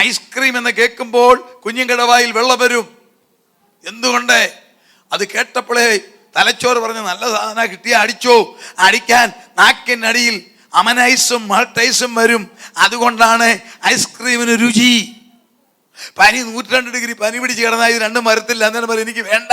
ഐസ്ക്രീം എന്ന് കേൾക്കുമ്പോൾ കുഞ്ഞുങ്ങളുടെ വായിൽ വെള്ളം വരും. എന്തുകൊണ്ട്? അത് കേട്ടപ്പോഴേ തലച്ചോറ് പറഞ്ഞ് നല്ല സാധന കിട്ടിയ അടിച്ചോ. അടിക്കാൻ നാക്കിനടിയിൽ അമനൈസും മൾട്ടൈസും വരും. അതുകൊണ്ടാണ് ഐസ്ക്രീമിന് രുചി. പനി 102 ഡിഗ്രി പനി പിടിച്ച് കിടന്നാൽ ഇത് രണ്ടും വരത്തില്ല. അന്നേരം പറയും എനിക്ക് വേണ്ട.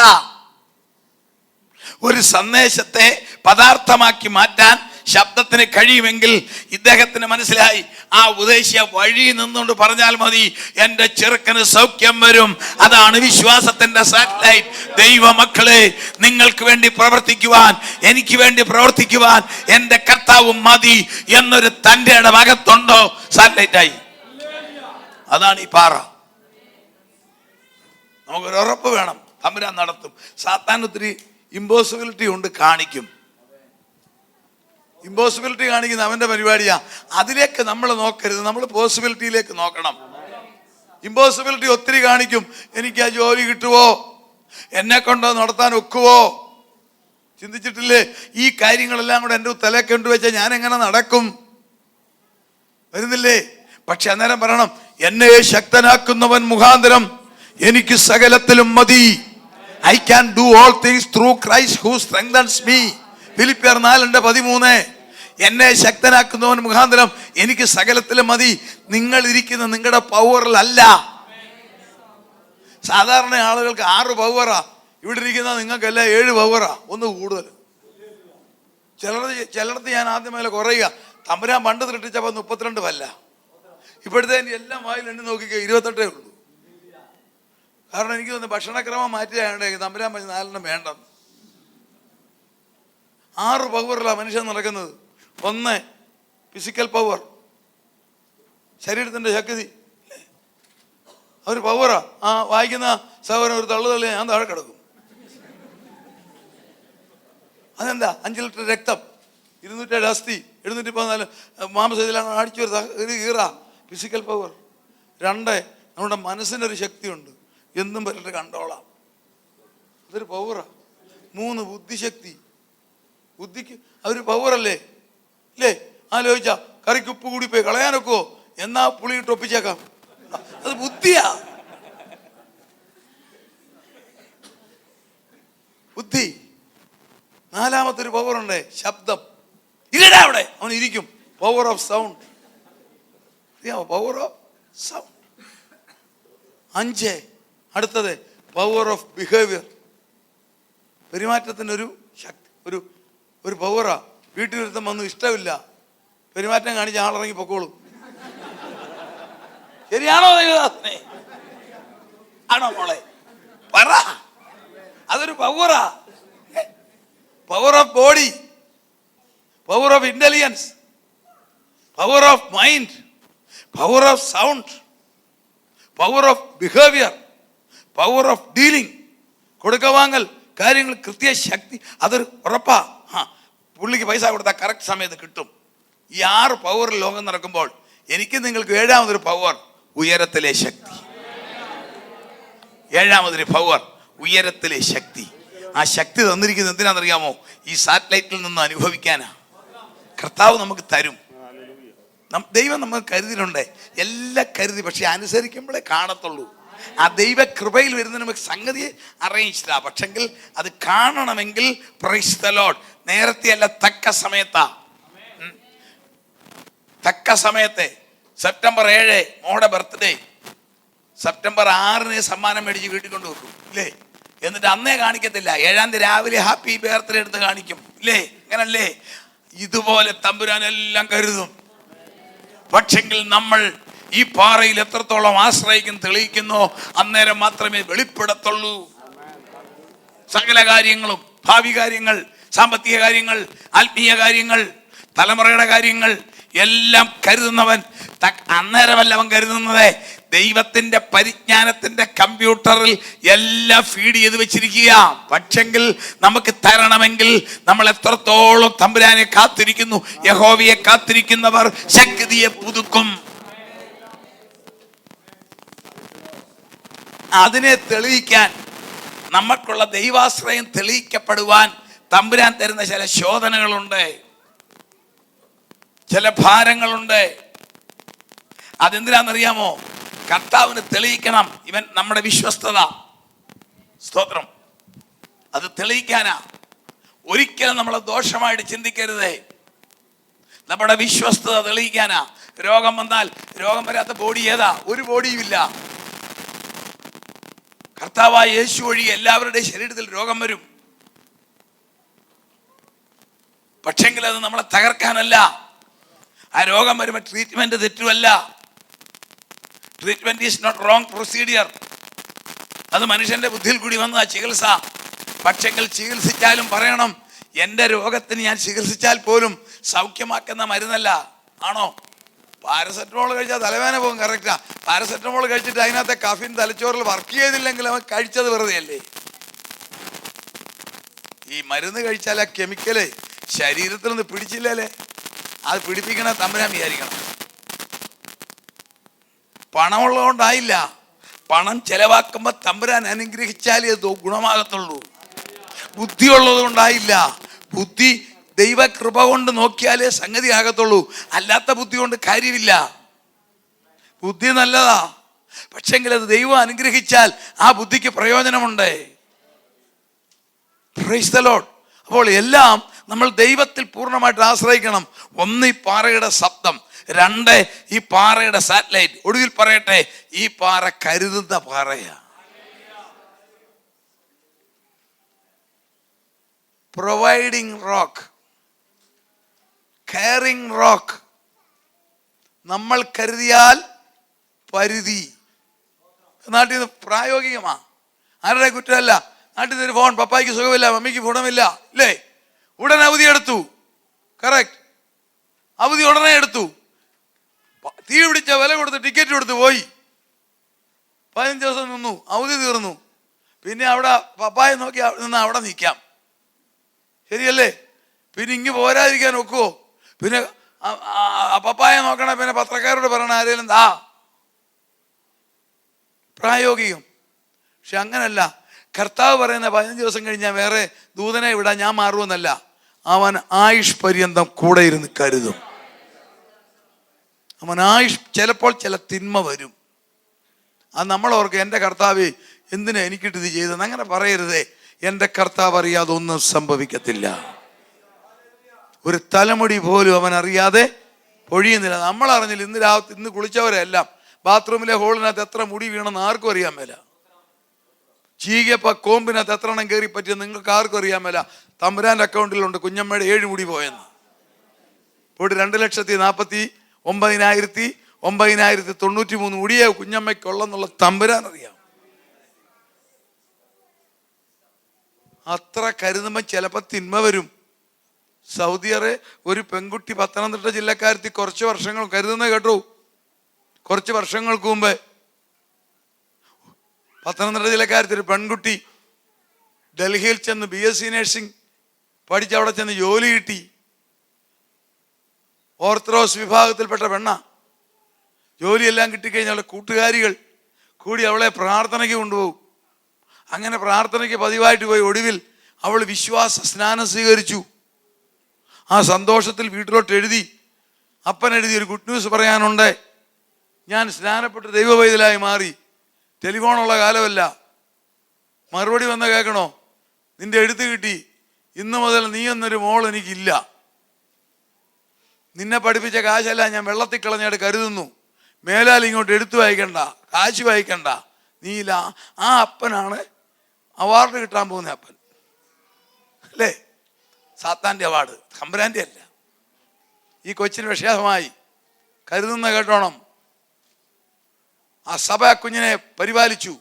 ഒരു സന്ദേശത്തെ പദാർത്ഥമാക്കി മാറ്റാൻ ശബ്ദത്തിന് കഴിയുമെങ്കിൽ ഇദ്ദേഹത്തിന് മനസ്സിലായി, ആ ഉദ്ദേശിയ വഴി നിന്നുകൊണ്ട് പറഞ്ഞാൽ മതി, എൻ്റെ ചെറുക്കന് സൗഖ്യം വരും. അതാണ് വിശ്വാസത്തിന്റെ സാറ്റലൈറ്റ്. ദൈവമക്കളെ, നിങ്ങൾക്ക് വേണ്ടി പ്രവർത്തിക്കുവാൻ, എനിക്ക് വേണ്ടി പ്രവർത്തിക്കുവാൻ എൻ്റെ കർത്താവ് മതി എന്നൊരു തൻ്റെ അകത്തുണ്ടോ? സാറ്റലൈറ്റായി. അതാണ് ഈ പാറ. നമുക്കൊരു ഉറപ്പ് വേണം, തമ്പുരാൻ നടത്തും. സാത്താൻ ഒത്തിരി ഇമ്പോസിബിലിറ്റി ഉണ്ട്, കാണിക്കും. ഇമ്പോസിബിലിറ്റി കാണിക്കുന്ന അവന്റെ പരിപാടിയാ. അതിലേക്ക് നമ്മൾ നോക്കരുത്, നമ്മൾ പോസിബിലിറ്റിയിലേക്ക് നോക്കണം. ഇമ്പോസിബിലിറ്റി ഒത്തിരി കാണിക്കും. എനിക്ക് ആ ജോലി കിട്ടുവോ, എന്നെ കൊണ്ടോ നടത്താൻ ഒക്കുവോ? ചിന്തിച്ചിട്ടില്ലേ? ഈ കാര്യങ്ങളെല്ലാം കൂടെ എൻ്റെ തലേ കൊണ്ടുവച്ചാൽ ഞാൻ എങ്ങനെ നടക്കും? വരുന്നില്ലേ? പക്ഷെ അന്നേരം പറയണം, എന്നെ ശക്തനാക്കുന്നവൻ മുഖാന്തരം എനിക്ക് സകലത്തിലും മതി. I can do all things through Christ who strengthens me. ഫിലിപ്പിയർ 4:13. എന്നെ ശക്തനാക്കുന്നവൻ മുഖാന്തരം എനിക്ക് സകലത്തിലും മതി. നിങ്ങൾ ഇരിക്കുന്ന നിങ്ങളുടെ പവറിലല്ല. സാധാരണ ആളുകൾക്ക് 6 പവറാ, ഇവിടെ ഇരിക്കുന്ന നിങ്ങൾക്കെല്ലാം 7 പവറാ, ഒന്ന് കൂടുതൽ. ചിലടത്ത് ഞാൻ ആദ്യം മേലെ കുറയുക. തമ്പുരാൻ പണ്ട് സൃഷ്ടിച്ചപ്പോൾ 32 പല്ല, ഇപ്പോഴത്തെ എല്ലാം വായിൽ എണ്ണി നോക്കിക്കോ 28 ഉള്ളൂ. കാരണം എനിക്ക് തോന്നുന്നു ഭക്ഷണക്രമം മാറ്റിയാണ്ട് തമ്പുരാൻ പറഞ്ഞ് 4 വേണ്ടെന്ന്. 6 പവറിലാണ് മനുഷ്യൻ നടക്കുന്നത്. 1 ഫിസിക്കൽ പവർ, ശരീരത്തിന്റെ ശക്തി, ഒരു പവറാ. ആ വായിക്കുന്ന സഹോദരൻ ഒരു തള്ളി ഞാൻ താഴെ കിടക്കും. അതെന്താ? 5 ലിറ്റർ രക്തം, 207 അസ്ഥി, 714 മാംസത്തിലാണ് അടിച്ചു ഒരു കീറ. Physical power. 2 നമ്മുടെ മനസ്സിനൊരു ശക്തിയുണ്ട്, എന്നും പറഞ്ഞിട്ട് കണ്ടോളാം, അതൊരു പവറാ. 3 ബുദ്ധിശക്തി. ബുദ്ധിക്ക് അതൊരു പവറല്ലേ? ഇല്ലേ? ആലോചിച്ചാ കറിക്ക് ഉപ്പ് കൂടി പോയി കളയാനൊക്കോ? എന്നാ പുളിയിട്ട് ഒപ്പിച്ചേക്കാം, അത് ബുദ്ധിയാ. ബുദ്ധി. 4-മത്തെ ഒരു പവറുണ്ട്, ശബ്ദം. ഇല്ലടാ അവിടെ അവൻ ഇരിക്കും. Power of sound. Power of sound. 5 അടുത്തത് പവർ ഓഫ് ബിഹേവിയർ. പെരുമാറ്റത്തിനൊരു ശക്തി, ഒരു പവറാ. വീട്ടിലൊരുത്തം വന്നു ഇഷ്ടമില്ല, പെരുമാറ്റം കാണിച്ച് ആളിറങ്ങി പൊക്കോളും. ശരിയാണോ ദൈവദാസനെ? ആണോ മോളെ? പറ. അതൊരു പവറാ. Power of body, power of intelligence, power of mind, power of sound, power of behaviour, power of dealing. കൊടുക്കവാങ്ങൽ, കാര്യങ്ങൾ കൃത്യ ശക്തി, അതൊരു ഉറപ്പാ. പുള്ളിക്ക് പൈസ കൊടുത്താൽ കറക്റ്റ് സമയത്ത് കിട്ടും. ഈ 6 പവറിൽ ലോകം നടക്കുമ്പോൾ എനിക്ക് നിങ്ങൾക്ക് 7-മതൊരു പവർ, ഉയരത്തിലെ ശക്തി. 7-മതൊരു പവർ, ഉയരത്തിലെ ശക്തി. ആ ശക്തി തന്നിരിക്കുന്നത് എന്തിനാണെന്നറിയാമോ? ഈ സാറ്റലൈറ്റിൽ നിന്ന് അനുഭവിക്കാനാ. കർത്താവ് നമുക്ക് തരും. ദൈവം നമുക്ക് കരുതിയിട്ടുണ്ട്, എല്ലാം കരുതി. പക്ഷെ അനുസരിക്കുമ്പോഴേ കാണത്തുള്ളൂ. ആ ദൈവ കൃപയിൽ വരുന്ന നമുക്ക് സംഗതിയെ അറിയിച്ചില്ല. പക്ഷെങ്കിൽ അത് കാണണമെങ്കിൽ പ്രൈസ് ദി ലോർഡ്, നേരത്തെ അല്ല, തക്ക സമയത്താ. തക്ക സമയത്തെ. സെപ്റ്റംബർ 7 മോടെ ബർത്ത്ഡേ, സെപ്റ്റംബർ 6 സമ്മാനം മേടിച്ച് വീട്ടിൽ കൊണ്ട് വെക്കും, ഇല്ലേ? എന്നിട്ട് അന്നേ കാണിക്കത്തില്ല, 7-ാം തീയതി രാവിലെ ഹാപ്പി ബർത്ത്ഡേ എടുത്ത് കാണിക്കും, ഇല്ലേ? അങ്ങനല്ലേ? ഇതുപോലെ തമ്പുരാൻ എല്ലാം കരുതും. പക്ഷെങ്കിൽ നമ്മൾ ഈ പാറയിൽ എത്രത്തോളം ആശ്രയിക്കും തെളിയിക്കുന്നോ അന്നേരം മാത്രമേ വെളിപ്പെടത്തുള്ളൂ. സകല കാര്യങ്ങളും, ഭാവി കാര്യങ്ങൾ, സാമ്പത്തിക കാര്യങ്ങൾ, ആത്മീയ കാര്യങ്ങൾ, തലമുറയുടെ കാര്യങ്ങൾ എല്ലാം കരുതുന്നവൻ അന്നേരമല്ല അവൻ കരുതുന്നത്. ദൈവത്തിന്റെ പരിജ്ഞാനത്തിന്റെ കമ്പ്യൂട്ടറിൽ എല്ലാം ഫീഡ് ചെയ്ത് വെച്ചിരിക്കുക. പക്ഷെങ്കിൽ നമുക്ക് തരണമെങ്കിൽ നമ്മൾ എത്രത്തോളം തമ്പുരാനെ കാത്തിരിക്കുന്നു. യഹോവയെ കാത്തിരിക്കുന്നവർ ശക്തിയെ പുതുക്കും. അതിനെ തെളിയിക്കാൻ, നമുക്കുള്ള ദൈവാശ്രയം തെളിയിക്കപ്പെടുവാൻ തമ്പുരാൻ തരുന്ന ചില ശോധനകളുണ്ട്, ചില ഭാരങ്ങളുണ്ട്. അതെന്തിനാണെന്നറിയാമോ? കർത്താവിന് തെളിയിക്കണം ഇവൻ നമ്മുടെ വിശ്വസ്തത. സ്തോത്രം. അത് തെളിയിക്കാനാ. ഒരിക്കലും നമ്മളെ ദോഷമായിട്ട് ചിന്തിക്കരുതേ. നമ്മുടെ വിശ്വസ്തത തെളിയിക്കാനാ. രോഗം വന്നാൽ രോഗം വരാത്ത ബോഡി ഏതാ? ഒരു ബോഡിയും ഇല്ല. കർത്താവായ യേശു വഴി എല്ലാവരുടെയും ശരീരത്തിൽ രോഗം വരും. പക്ഷെങ്കിൽ അത് നമ്മളെ തകർക്കാനല്ല. ആ രോഗം വരുമ്പോൾ ട്രീറ്റ്മെന്റ് തെറ്റുമല്ല. Treatment is not wrong procedure. അത് മനുഷ്യന്റെ ബുദ്ധിയിൽ കൂടി വന്നതാ ചികിത്സ. പക്ഷെങ്കിൽ ചികിത്സിച്ചാലും പറയണം, എൻ്റെ രോഗത്തിന് ഞാൻ ചികിത്സിച്ചാൽ പോലും സൗഖ്യമാക്കുന്ന മരുന്നല്ല. ആണോ? പാരസെറ്റമോൾ കഴിച്ചാൽ തലവേദന പോകും, കറക്റ്റാ. പാരസെറ്റമോൾ കഴിച്ചിട്ട് അതിനകത്തെ കഫീൻ തലച്ചോറിൽ വർക്ക് ചെയ്തില്ലെങ്കിൽ അവൻ കഴിച്ചത് വെറുതെ അല്ലേ? ഈ മരുന്ന് കഴിച്ചാൽ ആ കെമിക്കല് ശരീരത്തിൽ നിന്ന് പിടിച്ചില്ലേ, അത് പിടിപ്പിക്കണ തമ്പുരാൻ വിചാരിക്കണം. പണമുള്ളതുകൊണ്ടായില്ല. പണം ചെലവാക്കുമ്പോൾ തമ്പുരാൻ അനുഗ്രഹിച്ചാലേ അത് ഗുണമാകത്തുള്ളൂ. ബുദ്ധിയുള്ളത് കൊണ്ടായില്ല. ബുദ്ധി ദൈവകൃപ കൊണ്ട് നോക്കിയാലേ സംഗതി ആകത്തുള്ളൂ. അല്ലാത്ത ബുദ്ധി കൊണ്ട് കാര്യമില്ല. ബുദ്ധി നല്ലതാ, പക്ഷെങ്കിൽ അത് ദൈവം അനുഗ്രഹിച്ചാൽ ആ ബുദ്ധിക്ക് പ്രയോജനമുണ്ട്. Price the Lord. അപ്പോൾ എല്ലാം നമ്മൾ ദൈവത്തിൽ പൂർണ്ണമായിട്ട് ആശ്രയിക്കണം. ഒന്ന്, ഈ പാറയുടെ ശബ്ദം. രണ്ട്, ഈ പാറയുടെ സാറ്റലൈറ്റ്. ഒടുവിൽ പറയട്ടെ, ഈ പാറ കരുതുന്ന പാറയാ. Providing rock, caring rock. നമ്മൾ കരുതിയാൽ പരിധി. നാട്ടിൽ നിന്ന് പ്രായോഗികമാ, ആരുടെ കുറ്റമല്ല. നാട്ടിൽ നിന്ന് ഫോൺ, പപ്പായ്ക്ക് സുഖമില്ല, മമ്മിക്ക് ഗുണമില്ല, ഇല്ലേ? ഉടനെ അവധി എടുത്തു. കറക്റ്റ്, അവധി ഉടനെ എടുത്തു. തീ പിടിച്ച വില കൊടുത്ത് ടിക്കറ്റ് കൊടുത്ത് പോയി. 15 ദിവസം നിന്നു, അവധി തീർന്നു. പിന്നെ അവിടെ പപ്പായെ നോക്കി നിന്ന് അവിടെ നിൽക്കാം, ശരിയല്ലേ? പിന്നെ ഇങ്ങ് പോരാതിരിക്കാൻ ഒക്കുവോ? പിന്നെ പപ്പായെ നോക്കണേ, പിന്നെ പത്രക്കാരോട് പറയണ ആരെങ്കിലും പ്രായോഗികം. പക്ഷെ അങ്ങനല്ല. കർത്താവ് പറയുന്ന 15 ദിവസം കഴിഞ്ഞാൽ വേറെ ദൂതനെ വിടാൻ ഞാൻ മാറുമെന്നല്ല, അവൻ ആയുഷ് പര്യന്തം കൂടെ ഇരുന്ന് കരുതും. അവൻ ആയുഷ്. ചിലപ്പോൾ ചില തിന്മ വരും, അത് നമ്മളോർക്ക് എൻ്റെ കർത്താവ് എന്തിനാ എനിക്കിട്ട് ഇത് ചെയ്തെന്ന് അങ്ങനെ പറയരുതേ. എൻ്റെ കർത്താവ് അറിയാതെ ഒന്നും സംഭവിക്കത്തില്ല. ഒരു തലമുടി പോലും അവൻ അറിയാതെ പൊഴിയുന്നില്ല. നമ്മളറിഞ്ഞില്ല. ഇന്ന് കുളിച്ചവരെല്ലാം ബാത്റൂമിലെ ഹോളിനകത്ത് എത്ര മുടി വീണെന്ന് ആർക്കും അറിയാൻ മേല. ചീകപ്പ കോമ്പിനകത്ത് എത്ര എണ്ണം കയറി പറ്റിയെന്ന് നിങ്ങൾക്ക് ആർക്കും അറിയാൻ മേല. തമ്പുരാൻ്റെ അക്കൗണ്ടിലുണ്ട് കുഞ്ഞമ്മയുടെ 7 മുടി പോയെന്ന്. പോയിട്ട് 2,49,993 മുടിയെ കുഞ്ഞമ്മയ്ക്കുള്ളെന്നുള്ള തമ്പുരാൻ അറിയാം. അത്ര കരുതുമ്പോൾ ചിലപ്പോൾ തിന്മ വരും. സൗദിയറെ ഒരു പെൺകുട്ടി, പത്തനംതിട്ട ജില്ലക്കാരത്തി, കുറച്ച് വർഷങ്ങൾ കരുതുന്നത് കേട്ടു. കുറച്ച് വർഷങ്ങൾക്ക് മുമ്പ് പത്തനംതിട്ട ജില്ലക്കാരത്തി ഒരു പെൺകുട്ടി ഡൽഹിയിൽ ചെന്ന് BSc നഴ്സിംഗ് പഠിച്ച് അവിടെ ചെന്ന് ജോലി കിട്ടി. ഓർത്തഡോക്സ് വിഭാഗത്തിൽപ്പെട്ട പെണ്ണ. ജോലിയെല്ലാം കിട്ടിക്കഴിഞ്ഞാൽ അവളുടെ കൂട്ടുകാരികൾ കൂടി അവളെ പ്രാർത്ഥനയ്ക്ക് കൊണ്ടുപോകും. അങ്ങനെ പ്രാർത്ഥനയ്ക്ക് പതിവായിട്ട് പോയി. ഒടുവിൽ അവൾ വിശ്വാസ സ്നാനം സ്വീകരിച്ചു. ആ സന്തോഷത്തിൽ വീട്ടിലോട്ട് എഴുതി, അപ്പൻ എഴുതി, ഒരു ഗുഡ് ന്യൂസ് പറയാനുണ്ട്, ഞാൻ സ്നാനപ്പെട്ട് ദൈവവൈതലായി മാറി. ടെലിഫോണുള്ള കാലമല്ല. മറുപടി വന്ന് കേൾക്കണോ, നിന്റെ എഴുത്ത് കിട്ടി, ഇന്നു മുതൽ നീ എന്നൊരു മോൾ എനിക്കില്ല. നിന്നെ പഠിപ്പിച്ച കാശെല്ലാം ഞാൻ വെള്ളത്തിൽ കളഞ്ഞായിട്ട് കരുതുന്നു. മേലാൽ ഇങ്ങോട്ട് എടുത്തു വായിക്കണ്ട, കാശ് വായിക്കണ്ട, നീയില്ല. ആ അപ്പനാണ് അവാർഡ് കിട്ടാൻ പോകുന്ന അപ്പൻ, അല്ലേ? സാത്താൻ്റെ അവാർഡ്, തമ്പുരാൻ്റെ അല്ല. ഈ കൊച്ചിന് വിഷയമായി കരുതുന്ന കേട്ടോണം. ആ സഭ കുഞ്ഞിനെ പരിപാലിച്ചു.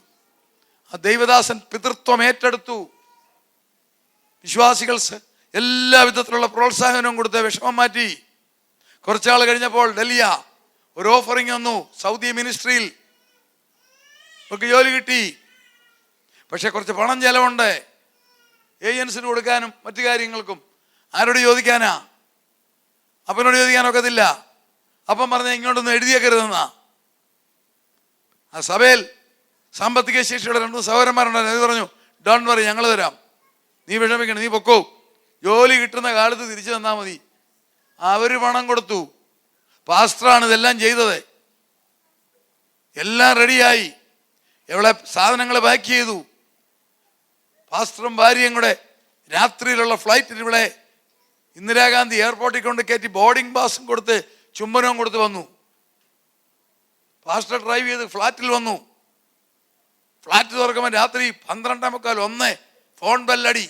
ആ ദൈവദാസൻ പിതൃത്വം ഏറ്റെടുത്തു. വിശ്വാസികൾ എല്ലാ വിധത്തിലുള്ള പ്രോത്സാഹനവും കൊടുത്ത് വിഷമം മാറ്റി. കുറച്ചാൾ കഴിഞ്ഞപ്പോൾ ഡൽഹിയ ഒരു ഓഫറിങ് വന്നു. സൗദി മിനിസ്ട്രിയിൽ ഒക്കെ ജോലി കിട്ടി. പക്ഷെ കുറച്ച് പണം ചെലവുണ്ട്, ഏജൻസിന് കൊടുക്കാനും മറ്റു കാര്യങ്ങൾക്കും. ആരോട് ചോദിക്കാനാ? അപ്പനോട് ചോദിക്കാനൊക്കത്തില്ല. അപ്പം പറഞ്ഞ ഇങ്ങോട്ടൊന്ന് എഴുതിയേക്കരുതെന്നാ. ആ സഭയിൽ സാമ്പത്തിക ശേഷിയുടെ 2 സഹോദരന്മാരുണ്ടായിരുന്നു. അത് പറഞ്ഞു, ഡോണ്ട് വറി, ഞങ്ങൾ തരാം, നീ വിഷമിക്കണം, നീ പൊക്കോ, ജോലി കിട്ടുന്ന കാലത്ത് തിരിച്ചു തന്നാൽ മതി. അവർ പണം കൊടുത്തു. പാസ്റ്ററാണ് ഇതെല്ലാം ചെയ്തത്. എല്ലാം റെഡിയായി. എവിടെ സാധനങ്ങൾ പാക്ക് ചെയ്തു. പാസ്റ്ററും ഭാര്യയും കൂടെ രാത്രിയിലുള്ള ഫ്ലൈറ്റിൽ ഇവിടെ ഇന്ദിരാഗാന്ധി എയർപോർട്ടിൽ കൊണ്ട് കയറ്റി ബോർഡിംഗ് പാസും കൊടുത്ത് ചുംബനവും കൊടുത്ത് വന്നു. പാസ്റ്റർ ഡ്രൈവ് ചെയ്ത് ഫ്ലാറ്റിൽ വന്നു. ഫ്ലാറ്റ് തുറക്കുമ്പോൾ രാത്രി 12:45, 1 ഫോൺ ബെല്ലടി.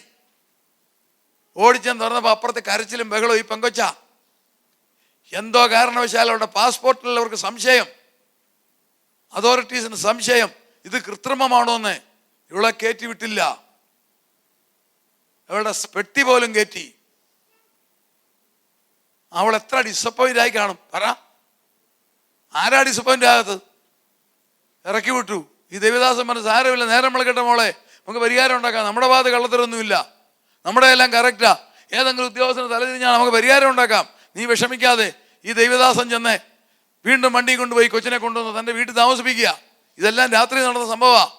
ഓടിച്ചെന്ന് തുറന്നപ്പോൾ അപ്പുറത്തെ കരച്ചിലും ബഹളവും ഈ പെങ്കൊച്ച. എന്തോ കാരണവശാൽ അവരുടെ പാസ്പോർട്ടിൽ അവർക്ക് സംശയം, അതോറിറ്റീസിന് സംശയം ഇത് കൃത്രിമമാണോ എന്ന്. ഇവളെ കയറ്റി വിട്ടില്ല, അവളുടെ പെട്ടി പോലും കയറ്റി. അവൾ എത്ര ഡിസപ്പോയിന്റ് ആയി കാണും പറ. ആരാ ഡിസപ്പോയിന്റ് ആകത്ത്? ഇറക്കി വിട്ടു. ഈ ദേവദാസൻ പറഞ്ഞ സാരമില്ല, നേരം വിളക്കട്ടെ മോളെ, നമുക്ക് പരിഹാരം ഉണ്ടാക്കാം, നമ്മുടെ ഭാഗത്ത് കള്ളത്തരൊന്നുമില്ല, നമ്മുടെ എല്ലാം കറക്റ്റാ, ഏതെങ്കിലും ഉദ്യോഗസ്ഥന് തലതിരിഞ്ഞാൽ നമുക്ക് പരിഹാരം ഉണ്ടാക്കാം, നീ വിഷമിക്കാതെ. ഈ ദൈവദാസൻ ചെന്ന് വീണ്ടും വണ്ടി കൊണ്ടുപോയി കൊച്ചിനെ കൊണ്ടുവന്ന് തൻ്റെ വീട്ടിൽ താമസിപ്പിക്കുക. ഇതെല്ലാം രാത്രി നടന്ന സംഭവമാണ്.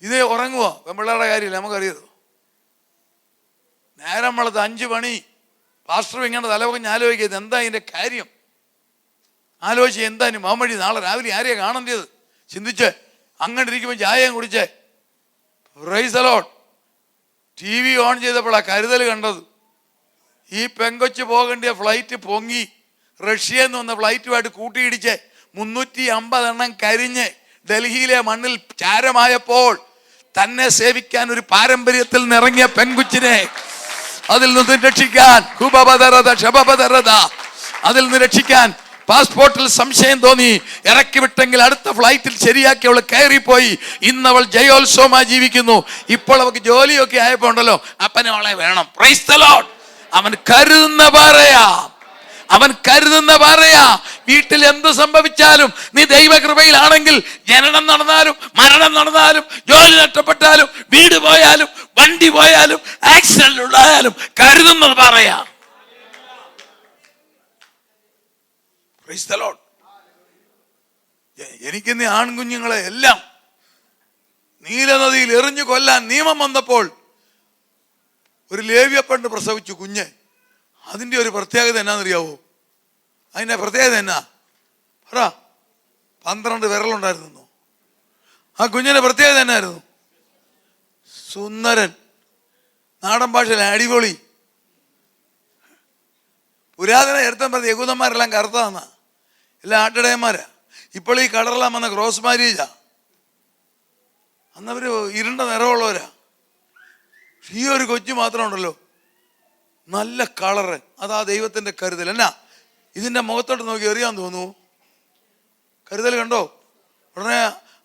ഇത് ഉറങ്ങുക പെൺപിള്ളേരുടെ കാര്യമില്ല, നമുക്കറിയരുത്. നേരം വെളുത്ത് 5 മണി. പാസ്റ്റർ ഇങ്ങനെ തലവകഞ്ഞ് ആലോചിക്കുന്നത് എന്താ ഇതിൻ്റെ കാര്യം, ആലോചിച്ച് എന്താ ഇനി മാമഴി നാളെ രാവിലെ ആരെയാ കാണേണ്ടത് ചിന്തിച്ച് അങ്ങനെ ഇരിക്കുമ്പോൾ ചായയും കുടിച്ച് price the Lord TV on ചെയ്തപ്പോഴാണ് കരുതൽ കണ്ടത്. ഈ പെങ്കൊച്ച് പോകേണ്ട ഫ്ലൈറ്റ് പൊങ്ങി റഷ്യയിൽ നിന്ന് വന്ന ഫ്ലൈറ്റുമായിട്ട് കൂട്ടിയിടിച്ച് 350 എണ്ണം കരിഞ്ഞ് ഡൽഹിയിലെ മണ്ണിൽ ചാരമായപ്പോൾ തന്നെ സേവിക്കാൻ ഒരു പാരമ്പര്യത്തിൽ നിറങ്ങിയ പെൺകുച്ചിനെ അതിൽ നിന്ന് രക്ഷിക്കാൻ അതിൽ നിന്ന് രക്ഷിക്കാൻ പാസ്പോർട്ടിൽ സംശയം തോന്നി, ഇറക്കി വിട്ടെങ്കിൽ അടുത്ത ഫ്ലൈറ്റിൽ ശരിയാക്കി അവൾ കയറിപ്പോയി. ഇന്ന് അവൾ ജയോത്സവമായി ജീവിക്കുന്നു. ഇപ്പോൾ അവൾക്ക് ജോലിയൊക്കെ ആയപ്പോ ഉണ്ടല്ലോ, അപ്പനെ അവളെ വേണം. Price the Lord. അവൻ കരുതുന്ന പറയാ, അവൻ കരുതുന്ന പറയാ. വീട്ടിൽ എന്ത് സംഭവിച്ചാലും നീ ദൈവകൃപയിലാണെങ്കിൽ, ജനനം നടന്നാലും മരണം നടന്നാലും ജോലി നഷ്ടപ്പെട്ടാലും വീട് പോയാലും വണ്ടി പോയാലും ആക്സിഡന്റ് ഉണ്ടായാലും കരുതുന്നത് പറയാ. Price the Lord. എനിക്കിന്ന് ആൺകുഞ്ഞുങ്ങളെ എല്ലാം നീലനദിയിൽ എറിഞ്ഞു കൊല്ലാൻ നിയമം വന്നപ്പോൾ ഒരു ലേവ്യപ്പെട്ട് പ്രസവിച്ചു കുഞ്ഞ്. അതിൻ്റെ ഒരു പ്രത്യേകത എന്നാണെന്നറിയാവോ? അതിൻ്റെ പ്രത്യേകത എന്നാ പറ. 12 വിരലുണ്ടായിരുന്നു. ആ കുഞ്ഞിൻ്റെ പ്രത്യേകത എന്നായിരുന്നു? സുന്ദരൻ, നാടൻ ഭാഷയിൽ അടിപൊളി. പുരാതന ചരിത്രം പറഞ്ഞ യഹൂദന്മാരെല്ലാം കറുത്തതാന്നാ, എല്ലാം ആട്ടിടയന്മാരാ. ഇപ്പോൾ ഈ കളറെല്ലാം വന്ന ക്രോസ് മാരേജാ. അന്നവർ ഇരുണ്ട നിറമുള്ളവരാ. ഈ ഒരു കൊച്ചു മാത്രം ഉണ്ടല്ലോ നല്ല കളറ്. അതാ ദൈവത്തിൻ്റെ കരുതൽ. എന്നാ ഇതിൻ്റെ മുഖത്തോട്ട് നോക്കി എറിയാൻ തോന്നുന്നു. കരുതൽ കണ്ടോ? ഉടനെ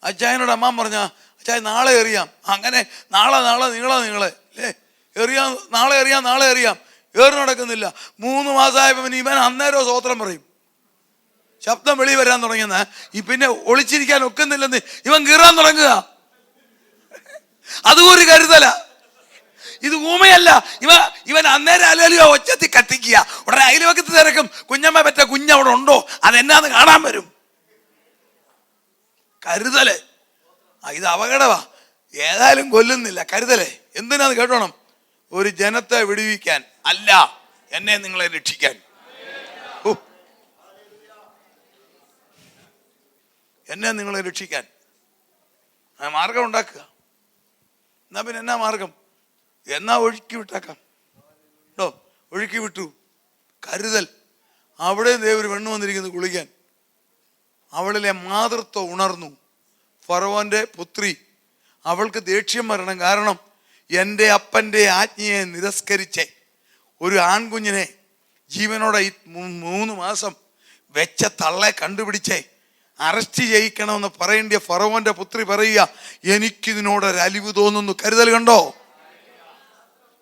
അച്ചായനോട് അമ്മാൻ പറഞ്ഞ അച്ചായ നാളെ എറിയാം. അങ്ങനെ നാളെ നീളെ അല്ലേ എറിയാം, നാളെ എറിയാം. ഏറ് നടക്കുന്നില്ല. 3 മാസമായപ്പോൾ ഇവൻ അന്നേരം സ്വോത്രം പറയും. ശബ്ദം വെളി വരാൻ തുടങ്ങിയെന്ന് ഈ പിന്നെ ഒളിച്ചിരിക്കാൻ ഒക്കുന്നില്ലെന്ന് ഇവൻ കീറാൻ തുടങ്ങുക. അതും ഒരു കരുതല. ഇത് ഊമയല്ല. ഇവൻ അന്നേരം അലലിയോ ഒച്ചത്തി കത്തിക്കുക. ഉടനെ അയൽവക്കത്ത് തിരക്കും, കുഞ്ഞമ്മ പറ്റ കുഞ്ഞവിടെ ഉണ്ടോ, അതെന്നാന്ന് കാണാൻ വരും. കരുതല് ഇത് അപകടമാ. ഏതായാലും കൊല്ലുന്നില്ല. കരുതലേ എന്തിനാന്ന് കേട്ടോണം? ഒരു ജനത്തെ വിടുവിക്കാൻ അല്ല, എന്നെ നിങ്ങളെ രക്ഷിക്കാൻ. എന്നെ നിങ്ങളെ രക്ഷിക്കാൻ മാർഗം ഉണ്ടാക്കുക. എന്നാ പിന്നെ എന്നാ മാർഗം? എന്നാ ഒഴുക്കി വിട്ടാക്കാം. കേട്ടോ, ഒഴുക്കി വിട്ടു. കരുതൽ. അവിടെ ഒരു പെണ്ണ് വന്നിരിക്കുന്നു കുളിക്കാൻ. അവളിലെ മാതൃത്വം ഉണർന്നു. ഫറവോന്റെ പുത്രി. അവൾക്ക് ദേഷ്യം വരണം. കാരണം എൻ്റെ അപ്പൻ്റെ ആജ്ഞയെ നിരസ്കരിച്ച് ഒരു ആൺകുഞ്ഞിനെ ജീവനോടെ 3 മാസം വെച്ച തള്ളെ കണ്ടുപിടിച്ചേ അറസ്റ്റ് ചെയ്യിക്കണമെന്ന് പറയേണ്ടിയ ഫറവോന്റെ പുത്രി പറയുക, എനിക്കിതിനോടൊരു അലിവ് തോന്നുന്നു. കരുതൽ കണ്ടോ?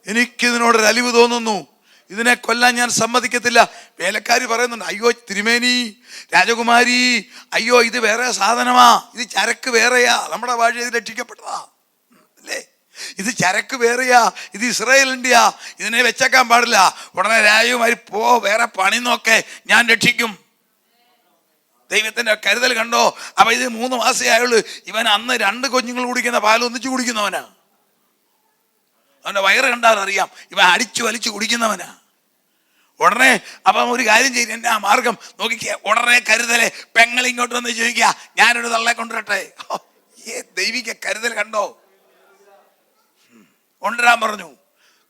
എനിക്കിതിനോടൊരു അലിവ് തോന്നുന്നു. ഇതിനെ കൊല്ലാൻ ഞാൻ സമ്മതിക്കത്തില്ല. വേലക്കാരി പറയുന്നുണ്ട്, അയ്യോ തിരുമേനി, രാജകുമാരി, അയ്യോ ഇത് വേറെ സാധനമാ, ഇത് ചരക്ക് വേറെയാ. നമ്മുടെ ഭാഷ ഇത് രക്ഷിക്കപ്പെട്ടതാ അല്ലേ? ഇത് ചരക്ക് വേറെയാ, ഇത് ഇസ്രായേലിൻ്റെയാ, ഇതിനെ വെച്ചേക്കാൻ പാടില്ല. ഉടനെ രാജകുമാരി വേറെ പണി നോക്കെ, ഞാൻ രക്ഷിക്കും. ദൈവത്തിന്റെ കരുതൽ കണ്ടോ? അപ്പൊ ഇത് 3 മാസേ ആയുള്ളൂ. ഇവൻ അന്ന് 2 കുഞ്ഞുങ്ങൾ കുടിക്കുന്ന പാൽ ഒന്നിച്ചു കുടിക്കുന്നവനാ. അവന്റെ വയറ് കണ്ടാൽ അറിയാം, ഇവൻ അടിച്ചു വലിച്ചു കുടിക്കുന്നവനാ. ഉടനെ അപ്പം ഒരു കാര്യം ചെയ്യും, എന്നാ മാർഗം നോക്കിക്കേ. ഉടനെ കരുതലെ. പെങ്ങൾ ഇങ്ങോട്ട് വന്ന് ചോദിക്കുക, ഞാനൊരു തള്ളെ കൊണ്ടുവരട്ടെ. ദൈവിക കരുതൽ കണ്ടോ? കൊണ്ടുവരാൻ പറഞ്ഞു.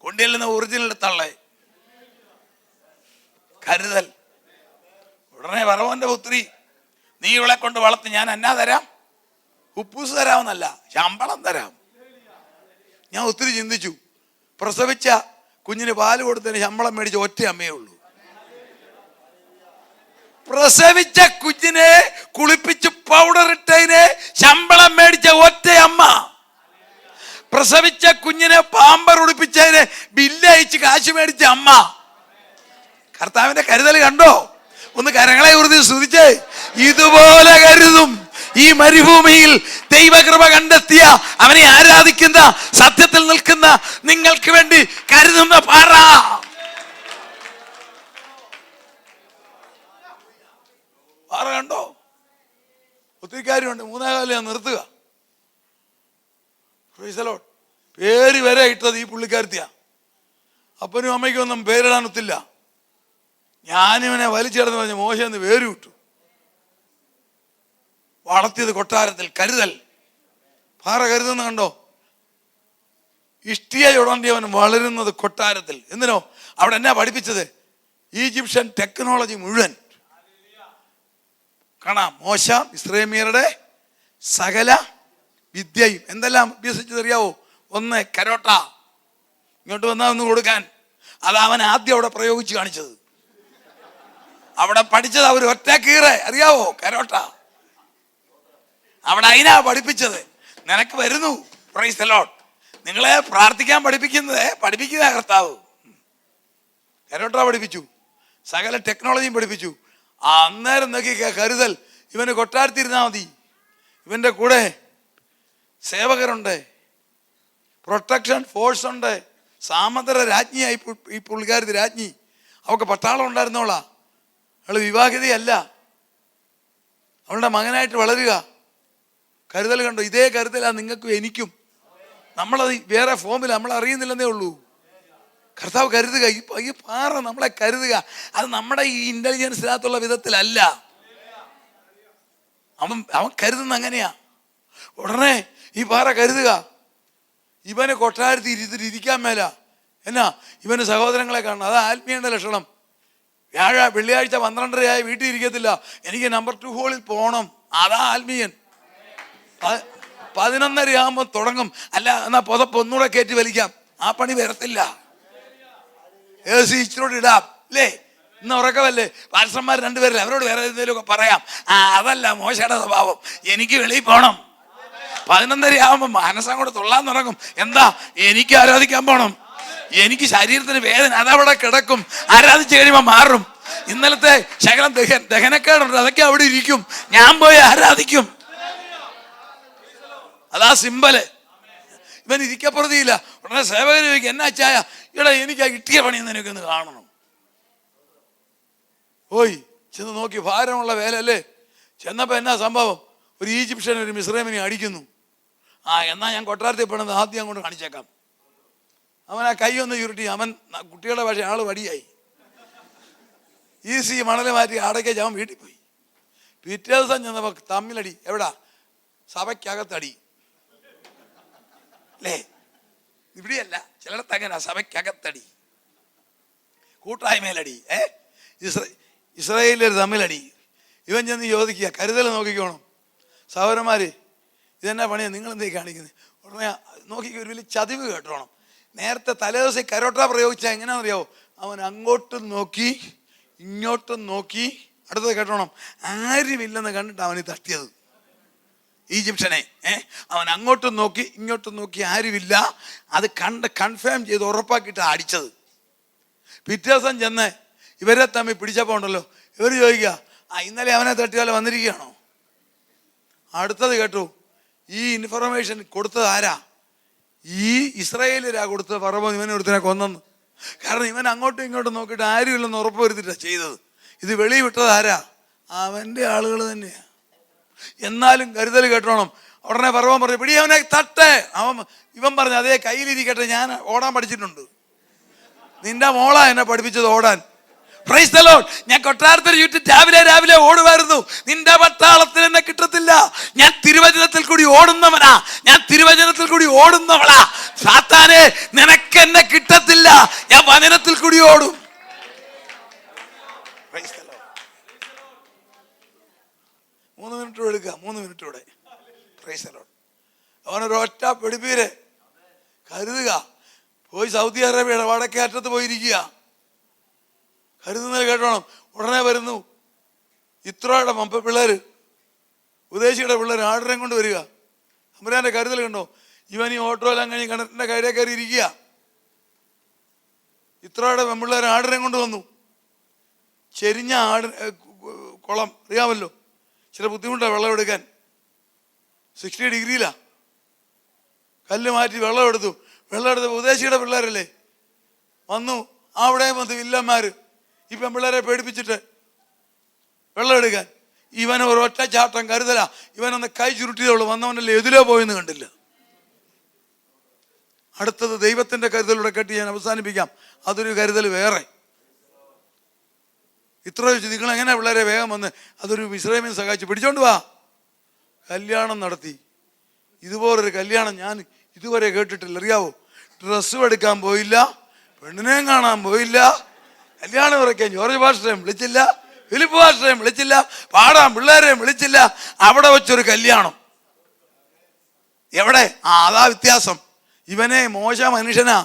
കൊണ്ടുവരുന്ന ഒറിജിനൽ തള്ളെ. കരുതൽ. ഉടനെ ഫറവോന്റെ പുത്രി, നീ ഇവളെ കൊണ്ട് വളർത്തി, ഞാൻ എന്നാ തരാം? ഉപ്പൂസ് തരാമെന്നല്ല, ശമ്പളം തരാം. ഞാൻ ഒത്തിരി ചിന്തിച്ചു. പ്രസവിച്ച കുഞ്ഞിന് പാല് കൊടുത്തതിന് ശമ്പളം മേടിച്ച ഒറ്റ അമ്മയേ ഉള്ളൂ. പ്രസവിച്ച കുഞ്ഞിനെ കുളിപ്പിച്ച് പൗഡർ ഇട്ടതിന് ശമ്പളം മേടിച്ച ഒറ്റ അമ്മ. പ്രസവിച്ച കുഞ്ഞിനെ പാമ്പർ ഉടുപ്പിച്ചതിന് ബില്ല് അയച്ച് കാശ് മേടിച്ച അമ്മ. കർത്താവിന്റെ കരുതൽ കണ്ടോ? ഒന്ന് കരങ്ങളെ ഉയർത്തി സ്തുതിച്ചേ. ഇതുപോലെ കരുതും ഈ മരുഭൂമിയിൽ ദൈവകൃപ കണ്ടെത്തിയ, അവനെ ആരാധിക്കുന്ന, സത്യത്തിൽ നിൽക്കുന്ന നിങ്ങൾക്ക് വേണ്ടി കരുതുന്ന പാറ. പാറ കണ്ടോ? ഒത്തിരി കാര്യമുണ്ട്. 3 ഞാൻ നിർത്തുക. പേര് വരെ ഇട്ടത് ഈ പുള്ളിക്കാരത്തിയാ. അപ്പനും അമ്മയ്ക്കും ഒന്നും പേരിടാൻ ഒത്തില്ല. ഞാനിവനെ വലിച്ചെടുന്ന് പറഞ്ഞ മോശ എന്ന് പേര് വിട്ടു. വളർത്തിയത് കൊട്ടാരത്തിൽ. കരുതൽ. പാറ കരുതുന്ന കണ്ടോ? ഇഷ്ടിയ ചുടണ്ടിയവൻ വളരുന്നത് കൊട്ടാരത്തിൽ. എന്തിനോ? അവിടെ എന്നാ പഠിപ്പിച്ചത്? ഈജിപ്ഷ്യൻ ടെക്നോളജി മുഴുവൻ കാണാം. മോശ ഇസ്രായേല്യരുടെ സകല വിദ്യയും എന്തെല്ലാം അഭ്യസിച്ചതറിയാവോ? 1 കരോട്ട. ഇങ്ങോട്ട് വന്നാൽ ഒന്ന് കൊടുക്കാൻ. അത് അവൻ ആദ്യം അവിടെ പ്രയോഗിച്ച് കാണിച്ചത്. അവിടെ പഠിച്ചത് അവർ ഒറ്റ കീറ. അറിയാവോ? കരോട്ട. അവിടെ അതിനാ പഠിപ്പിച്ചത്. നിനക്ക് വരുന്നു. Price the Lord. നിങ്ങളെ പ്രാർത്ഥിക്കാൻ പഠിപ്പിക്കുന്ന കർത്താവ്. കരോട്ട പഠിപ്പിച്ചു, സകല ടെക്നോളജിയും പഠിപ്പിച്ചു. അന്നേരം നോക്കി കരുതൽ. ഇവന് കൊട്ടാരത്തിരുന്നാൽ മതി. ഇവന്റെ കൂടെ സേവകരുണ്ട്, പ്രൊട്ടക്ഷൻ ഫോഴ്സ് ഉണ്ട്. സാമന്തര രാജ്ഞിയായി ഈ പുള്ളിക്കാരത്തി രാജ്ഞി. അവൾക്ക് പട്ടാളം ഉണ്ടായിരുന്നോളാ. അവൾ വിവാഹിതയല്ല. അവളുടെ മകനായിട്ട് വളരുക. കരുതൽ കണ്ടോ? ഇതേ കരുതലാണ് നിങ്ങൾക്കും എനിക്കും. നമ്മളത് വേറെ ഫോമിൽ നമ്മൾ അറിയുന്നില്ലെന്നേ ഉള്ളൂ. കർത്താവ് കരുതുക. ഈ പാറ നമ്മളെ കരുതുക. അത് നമ്മുടെ ഈ ഇന്റലിജൻസിനകത്തുള്ള വിധത്തിലല്ല. അവൻ കരുതുന്ന അങ്ങനെയാ. ഉടനെ ഈ പാറ കരുതുക. ഇവന് കൊട്ടാരത്തിൽ ഇരിക്കാൻ മേല. എന്നാ? ഇവന് സഹോദരങ്ങളെ കാണണം. അതാ ആത്മീയന്റെ ലക്ഷണം. വെള്ളിയാഴ്ച 12:30 വീട്ടിൽ ഇരിക്കത്തില്ല. എനിക്ക് നമ്പർ 2 ഹോളിൽ പോകണം. അതാ ആത്മീയൻ. 11:30 ആകുമ്പോൾ തുടങ്ങും. അല്ല എന്നാ പുതപ്പ് ഒന്നുകൂടെ കയറ്റി വലിക്കാം. ആ പണി വരത്തില്ല. AC ഇച്ചിരോട് ഇടാം അല്ലേ? ഇന്ന് ഉറക്കമല്ലേ? പാസ്റ്റർമാർ 2 പേരല്ലേ, അവരോട് വേറെ എന്തെങ്കിലുമൊക്കെ പറയാം. അതല്ല മോശയുടെ സ്വഭാവം. എനിക്ക് വെളിയിൽ പോകണം. 11:30 ആകുമ്പോൾ മനസ്സം കൂടെ തുള്ളാൻ തുടങ്ങും. എന്താ? എനിക്ക് ആരാധിക്കാൻ പോകണം. എനിക്ക് ശരീരത്തിന് വേദന, അതവിടെ കിടക്കും. ആരാധിച്ചു കഴിയുമ്പോൾ മാറും. ഇന്നലത്തെ ശകലം ദഹനക്കേടുണ്ട്, അതൊക്കെ അവിടെ ഇരിക്കും. ഞാൻ പോയി ആരാധിക്കും. അതാ സിമ്പല്. ഇവൻ ഇരിക്കപ്പുറതിയില്ല. ഉടനെ സേവകന് ചോദിക്കും, എന്നാ ചായ? ഇവിടെ എനിക്ക് ആ കിട്ടിയ പണിയെന്ന് എനിക്കൊന്ന് കാണണം. പോയി ചെന്ന് നോക്കി. ഭാരമുള്ള വേല അല്ലേ? ചെന്നപ്പോ എന്നാ സംഭവം? ഒരു ഈജിപ്ഷ്യൻ ഒരു മിസ്രൈമിനെ അടിക്കുന്നു. എന്നാ ഞാൻ കൊട്ടാരത്തിൽ പെടുന്നത് ആദ്യം അങ്ങോട്ട് കാണിച്ചേക്കാം. അവൻ ആ കൈ ഒന്ന് ചുരുട്ടി. അവൻ കുട്ടികളുടെ ഭാഷ ആള് വടിയായി. ഈസി മണല് മാറ്റി അടയ്ക്കേച്ച് അവൻ വീട്ടിൽ പോയി. പിറ്റേ ദിവസം ചെന്നപ്പോ തമ്മിലടി. എവിടാ? സഭയ്ക്കകത്തടി അല്ലേ? ഇവിടെയല്ല, ചിലടത്ത് അങ്ങനെ. സഭയ്ക്കകത്തടി, കൂട്ടായ്മയിലടി, ഇസ്രായേലിൽ തമ്മിലടി. ഇവൻ ചെന്ന് ചോദിക്കുക, കരുതൽ നോക്കിക്കോണം. സഹോദരന്മാര്, ഇതെന്നാ പണിയാ നിങ്ങൾ എന്തേ കാണിക്കുന്നത്? ഉടനെ നോക്കിക്കോ. ഒരു വലിയ ചതിവ് കേട്ടോണം. നേരത്തെ തലേദിവസം കരോട്ട പ്രയോഗിച്ചാൽ എങ്ങനെയാണെന്നറിയാവോ? അവൻ അങ്ങോട്ടും നോക്കി ഇങ്ങോട്ടും നോക്കി. അടുത്തത് കേട്ടോണം. ആരുമില്ലെന്ന് കണ്ടിട്ട് അവന് തട്ടിയത് ഈജിപ്ഷ്യനെ. അവൻ അങ്ങോട്ടും നോക്കി ഇങ്ങോട്ടും നോക്കി, ആരുമില്ല. അത് കൺഫേം ചെയ്ത് ഉറപ്പാക്കിയിട്ട് അടിച്ചത്. പിറ്റേ ദിവസം ചെന്ന് ഇവരെ തമ്മിൽ പിടിച്ചപ്പോൾ ഉണ്ടല്ലോ, ഇവർ ചോദിക്കുക, ഇന്നലെ അവനെ തട്ടിയാലോ വന്നിരിക്കുകയാണോ? അടുത്തത് കേട്ടു. ഈ ഇൻഫർമേഷൻ കൊടുത്തത് ആരാ? ഈ ഇസ്രായേലിലാ കൊടുത്തത്. ഫറവോൻ ഇവനെ ഒരുത്തിനെ കൊന്നെന്ന്. കാരണം ഇവൻ അങ്ങോട്ടും ഇങ്ങോട്ടും നോക്കിയിട്ട് ആരുമില്ലെന്ന് ഉറപ്പ് വരുത്തിട്ടാണ് ചെയ്തത്. ഇത് വെളി വിട്ടത് ആരാ? അവൻ്റെ ആളുകൾ തന്നെയാ. എന്നാലും കരുതൽ കേട്ടോണം. ഉടനെ ഫറവോൻ പറഞ്ഞു, പിടി അവനെ തട്ടെ. ഇവൻ പറഞ്ഞു, അതേ കയ്യിലിരിക്കട്ടെ, ഞാൻ ഓടാൻ പഠിച്ചിട്ടുണ്ട്. നിന്റെ മോളാ എന്നെ പഠിപ്പിച്ചത് ഓടാൻ. Price the Lord. ഞാൻ കൊട്ടാരത്തിൽ ചുറ്റും രാവിലെ ഓടുമായിരുന്നു. നിന്റെ പട്ടാളത്തിൽ എന്നെ കിട്ടത്തില്ല. ഞാൻ തിരുവചനത്തിൽ കൂടി ഓടുന്നവനാ. ഞാൻ തിരുവചനത്തിൽ കൂടി ഓടുന്നവളാ. സാത്താനെ, നിനക്ക് എന്നെ കിട്ടത്തില്ല. ഞാൻ വചനത്തിൽ കൂടി ഓടും. Price the Lord. 3 മിനിറ്റ് എടുക്കുക. 3 മിനിറ്റൂടെ. Praise the Lord. അവനൊരൊറ്റ പിടിപ്പീര്. കരുതുക. പോയി സൗദി അറേബ്യയുടെ വടക്കേ അറ്റത്ത് പോയിരിക്കുക. കരുതുന്നത് കേട്ടോണം. ഉടനെ വരുന്നു ഇത്രോയുടെ പിള്ളേര്, ഉദ്ദേശിയുടെ പിള്ളേർ ആടരം കൊണ്ട് വരിക. തമ്പുരാന്റെ കരുതൽ കണ്ടോ? ഇവൻ ഈ ഓട്ടോ എല്ലാം കഴിഞ്ഞ് കിണറ്റിന്റെ കയറേ കയറി ഇരിക്കുക. ഇത്രോയുടെ പെൺപിള്ളേർ ആടരം കൊണ്ട് വന്നു. ചെരിഞ്ഞ കുളം അറിയാമല്ലോ, ചില ബുദ്ധിമുട്ടാണ് വെള്ളം എടുക്കാൻ. 60 ഡിഗ്രിയിലാ. കല്ല് മാറ്റി വെള്ളം എടുത്തു. വെള്ളം എടുത്ത് ഉദ്ദേശിയുടെ പിള്ളേരല്ലേ വന്നു. അവിടെ വന്ന് വില്ലന്മാർ ഈ പെൺപിള്ളേരെ പേടിപ്പിച്ചിട്ട് വെള്ളം എടുക്കാൻ. ഇവൻ ഒരൊറ്റ ചാട്ടം കരുതലാ. ഇവനൊന്ന് കൈ ചുരുട്ടിയതുള്ളൂ. വന്നവനല്ലേ എതിലോ പോയെന്ന് കണ്ടില്ല. അടുത്തത് ദൈവത്തിന്റെ കരുതലൂടെ കെട്ടി ഞാൻ അവസാനിപ്പിക്കാം. അതൊരു കരുതൽ വേറെ. ഇത്ര വെച്ച് നിങ്ങൾ എങ്ങനെ പിള്ളേരെ വേഗം വന്ന് അതൊരു മിശ്രമീൻ സഹായിച്ച് പിടിച്ചോണ്ട് വാ. കല്യാണം നടത്തി. ഇതുപോലൊരു കല്യാണം ഞാൻ ഇതുവരെ കേട്ടിട്ടില്ല. അറിയാവോ? ഡ്രസ്സും എടുക്കാൻ പോയില്ല, പെണ്ണിനെയും കാണാൻ പോയില്ല, കല്യാണം ഉറക്കാൻ ജോർജ് പാസ്റ്ററേയും വിളിച്ചില്ല, ഫിലിപ്പ് പാസ്റ്ററേയും വിളിച്ചില്ല, പാടാൻ പിള്ളേരെയും വിളിച്ചില്ല. അവിടെ വെച്ചൊരു കല്യാണം. എവിടെ? അതാ വ്യത്യാസം. ഇവനെ മോശ മനുഷ്യനാ.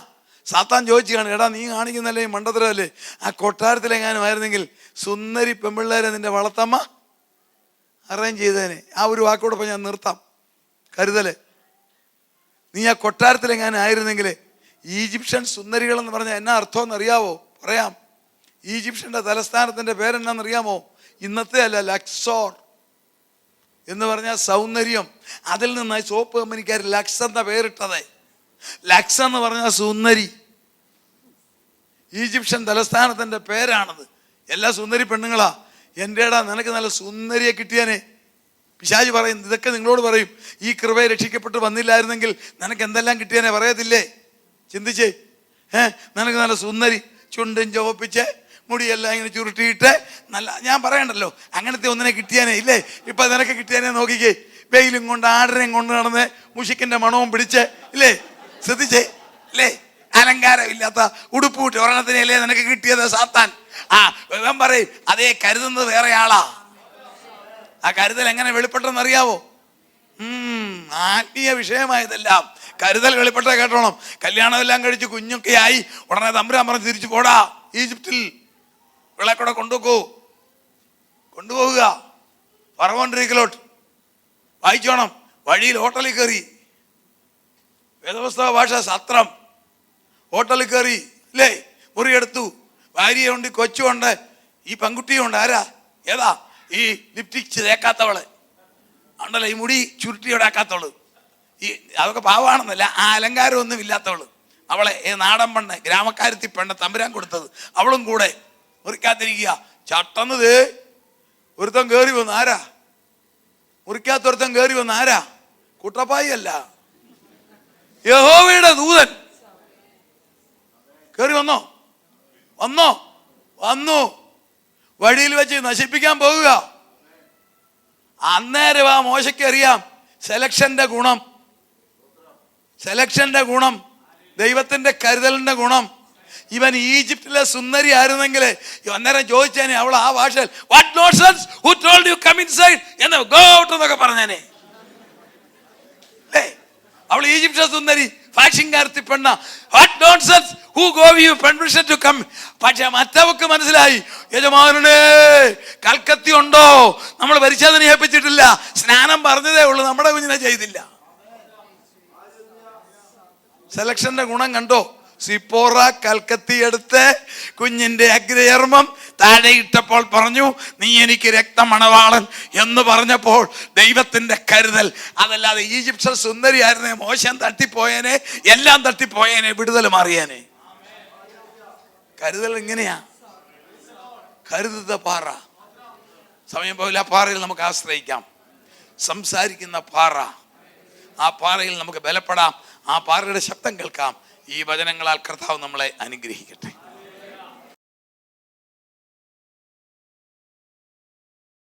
സാത്താൻ ചോദിച്ചു കാണും, എടാ നീ കാണിക്കുന്നല്ലേ മണ്ടത്തരമല്ലേ? ആ കൊട്ടാരത്തിലെങ്ങാനും ആയിരുന്നെങ്കിൽ സുന്ദരി പെൺപിള്ളേരെ നിന്റെ വളർത്തമ്മ അറേഞ്ച് ചെയ്തേനെ. ആ ഒരു വാക്കോടൊപ്പം ഞാൻ നിർത്താം. കരുതല്. നീ ആ കൊട്ടാരത്തിലെങ്ങാനും ആയിരുന്നെങ്കിൽ ഈജിപ്ഷ്യൻ സുന്ദരികൾ എന്ന് പറഞ്ഞാൽ എന്നാ അർത്ഥം എന്നറിയാവോ? പറയാം. ഈജിപ്ഷ്യന്റെ തലസ്ഥാനത്തിന്റെ പേരെന്നാന്നറിയാമോ? ഇന്നത്തെ അല്ല, ലക്സോർ എന്ന് പറഞ്ഞാൽ സൗന്ദര്യം. അതിൽ നിന്നായി സോപ്പ് കമ്പനിക്കാർ ലക്സ് എന്ന പേരിട്ടത്. ലക്സ് എന്ന് പറഞ്ഞാൽ സുന്ദരി. ഈജിപ്ഷ്യൻ തലസ്ഥാനത്തിന്റെ പേരാണത്. എല്ലാ സുന്ദരി പെണ്ണുങ്ങളാ. എന്റെടാ നിനക്ക് നല്ല സുന്ദരിയെ കിട്ടിയാനെ. പിശാച് പറയും, ഇതൊക്കെ നിങ്ങളോട് പറയും. ഈ കൃപയെ രക്ഷിക്കപ്പെട്ട് വന്നില്ലായിരുന്നെങ്കിൽ നിനക്ക് എന്തെല്ലാം കിട്ടിയാനെ പറയത്തില്ലേ? ചിന്തിച്ചേ. നിനക്ക് നല്ല സുന്ദരി, ചുണ്ടും ചുവപ്പിച്ച് മുടിയെല്ലാം ഇങ്ങനെ ചുരുട്ടിയിട്ട് നല്ല, ഞാൻ പറയണ്ടല്ലോ, അങ്ങനത്തെ ഒന്നിനെ കിട്ടിയാനേ ഇല്ലേ? ഇപ്പൊ നിനക്ക് കിട്ടിയാനെ നോക്കിക്കേ. വെയിലും കൊണ്ട് ആടരയും കൊണ്ട് നടന്ന് മുഷിക്കിന്റെ മണവും പിടിച്ച് ഇല്ലേ? ശ്രദ്ധിച്ചേ ഇല്ലേ? അലങ്കാരമില്ലാത്ത ഉടുപ്പ് കൂട്ടി ഒരെണ്ണത്തിനല്ലേ നിനക്ക് കിട്ടിയത് സാത്താൻ. ഇവൻ പറയും അതേ കരുതുന്നത് വേറെ ആളാ. ആ കരുതൽ എങ്ങനെ വെളിപ്പെട്ടെന്നറിയാവോ? ആത്മീയ വിഷയമായതെല്ലാം കരുതൽ വെളിപ്പെട്ട കേട്ടോണം. കല്യാണമെല്ലാം കഴിച്ച് കുഞ്ഞൊക്കെ ആയി ഉടനെ തമ്പുരാൻ പറഞ്ഞ് തിരിച്ചു പോടാ, ഈജിപ്തിൽ വിളക്കൂടെ കൊണ്ടുപോവുക ഫറവോണ്ടിരിക്കലോട്ട്. വായിച്ചോണം. വഴിയിൽ ഹോട്ടലിൽ കയറി, വേദപുസ്തക ഭാഷ സത്രം, ഹോട്ടലിൽ കയറി ഇല്ലേ? മുറിയെടുത്തു. ഭാര്യയുണ്ട്, കൊച്ചുണ്ട്, ഈ പെൺകുട്ടിയുണ്ട്. ആരാ? ഏതാ? ഈ ലിപ്റ്റിക് തേക്കാത്തവള് ഉണ്ടല്ലോ, ഈ മുടി ചുരുട്ടിയോടാക്കാത്തവള്, ഈ അതൊക്കെ പാവാണെന്നല്ല, ആ അലങ്കാരമൊന്നും ഇല്ലാത്തവള്. അവളെ നാടൻ പെണ്ണ്, ഗ്രാമക്കാരത്തി പെണ്ണ് തമ്പുരാൻ കൊടുത്തത്. അവളും കൂടെ മുറിക്കാത്തിരിക്കുക. ചട്ടന്നത് ഒരുത്തം കയറി വന്നു. ആരാ? മുറിക്കാത്തൊരുത്തം കയറി വന്നു. ആരാ? കുട്ടപ്പായി അല്ല, യഹോവയുടെ ദൂതൻ കയറി വന്നു. വഴിയിൽ വെച്ച് നശിപ്പിക്കാൻ പോകുക. അന്നേരം ആ മോശയ്ക്ക് അറിയാം സെലക്ഷന്റെ ഗുണം, ദൈവത്തിന്റെ കരുതലിന്റെ ഗുണം. ഇവൻ ഈജിപ്തിലെ സുന്ദരി ആയിരുന്നെങ്കിൽ അന്നേരം ചോദിച്ചേനെ അവൾ ആ ഭാഷയിൽ what nonsense who told you come inside എന്ന് ഗോ ഔട്ട് എന്നൊക്കെ പറഞ്ഞേനെ. അവൾ ഈജിപ്ഷ്യൻ സുന്ദരി, ഫാഷൻകാരത്തി പെണ്ണ. What nonsense who gave you permission to come. പക്ഷെ മറ്റവക്ക് മനസ്സിലായി, യജമാനനെ കൽക്കത്തി ഉണ്ടോ? നമ്മൾ പരിശോധന ഏൽപ്പിച്ചിട്ടില്ല, സ്നാനം പറഞ്ഞതേ ഉള്ളൂ, നമ്മുടെ കുഞ്ഞിനെ ചെയ്തില്ല. സെലക്ഷന്റെ ഗുണം കണ്ടോ? സിപ്പോറ കൽക്കത്തി എടുത്ത് കുഞ്ഞിന്റെ അഗ്രചർമ്മം താഴെ ഇട്ടപ്പോൾ പറഞ്ഞു, നീ എനിക്ക് രക്തമണവാളൻ എന്ന് പറഞ്ഞപ്പോൾ ദൈവത്തിന്റെ കരുതൽ. അതല്ലാതെ ഈജിപ്ഷ്യൻ സുന്ദരിയായിരുന്നേ മോശം തട്ടിപ്പോയേനെ, എല്ലാം തട്ടിപ്പോയേനെ, വിടുതൽ മാറിയേനെ. കരുതൽ ഇങ്ങനെയാ. കരുതുന്ന പാറ. സമയം പോലെ ആ പാറയിൽ നമുക്ക് ആശ്രയിക്കാം. സംസാരിക്കുന്ന പാറ. ആ പാറയിൽ നമുക്ക് ബലപ്പെടാം. ആ പാറയുടെ ശബ്ദം കേൾക്കാം. ഈ വചനങ്ങളാൽ കർത്താവ് നമ്മളെ അനുഗ്രഹിക്കട്ടെ.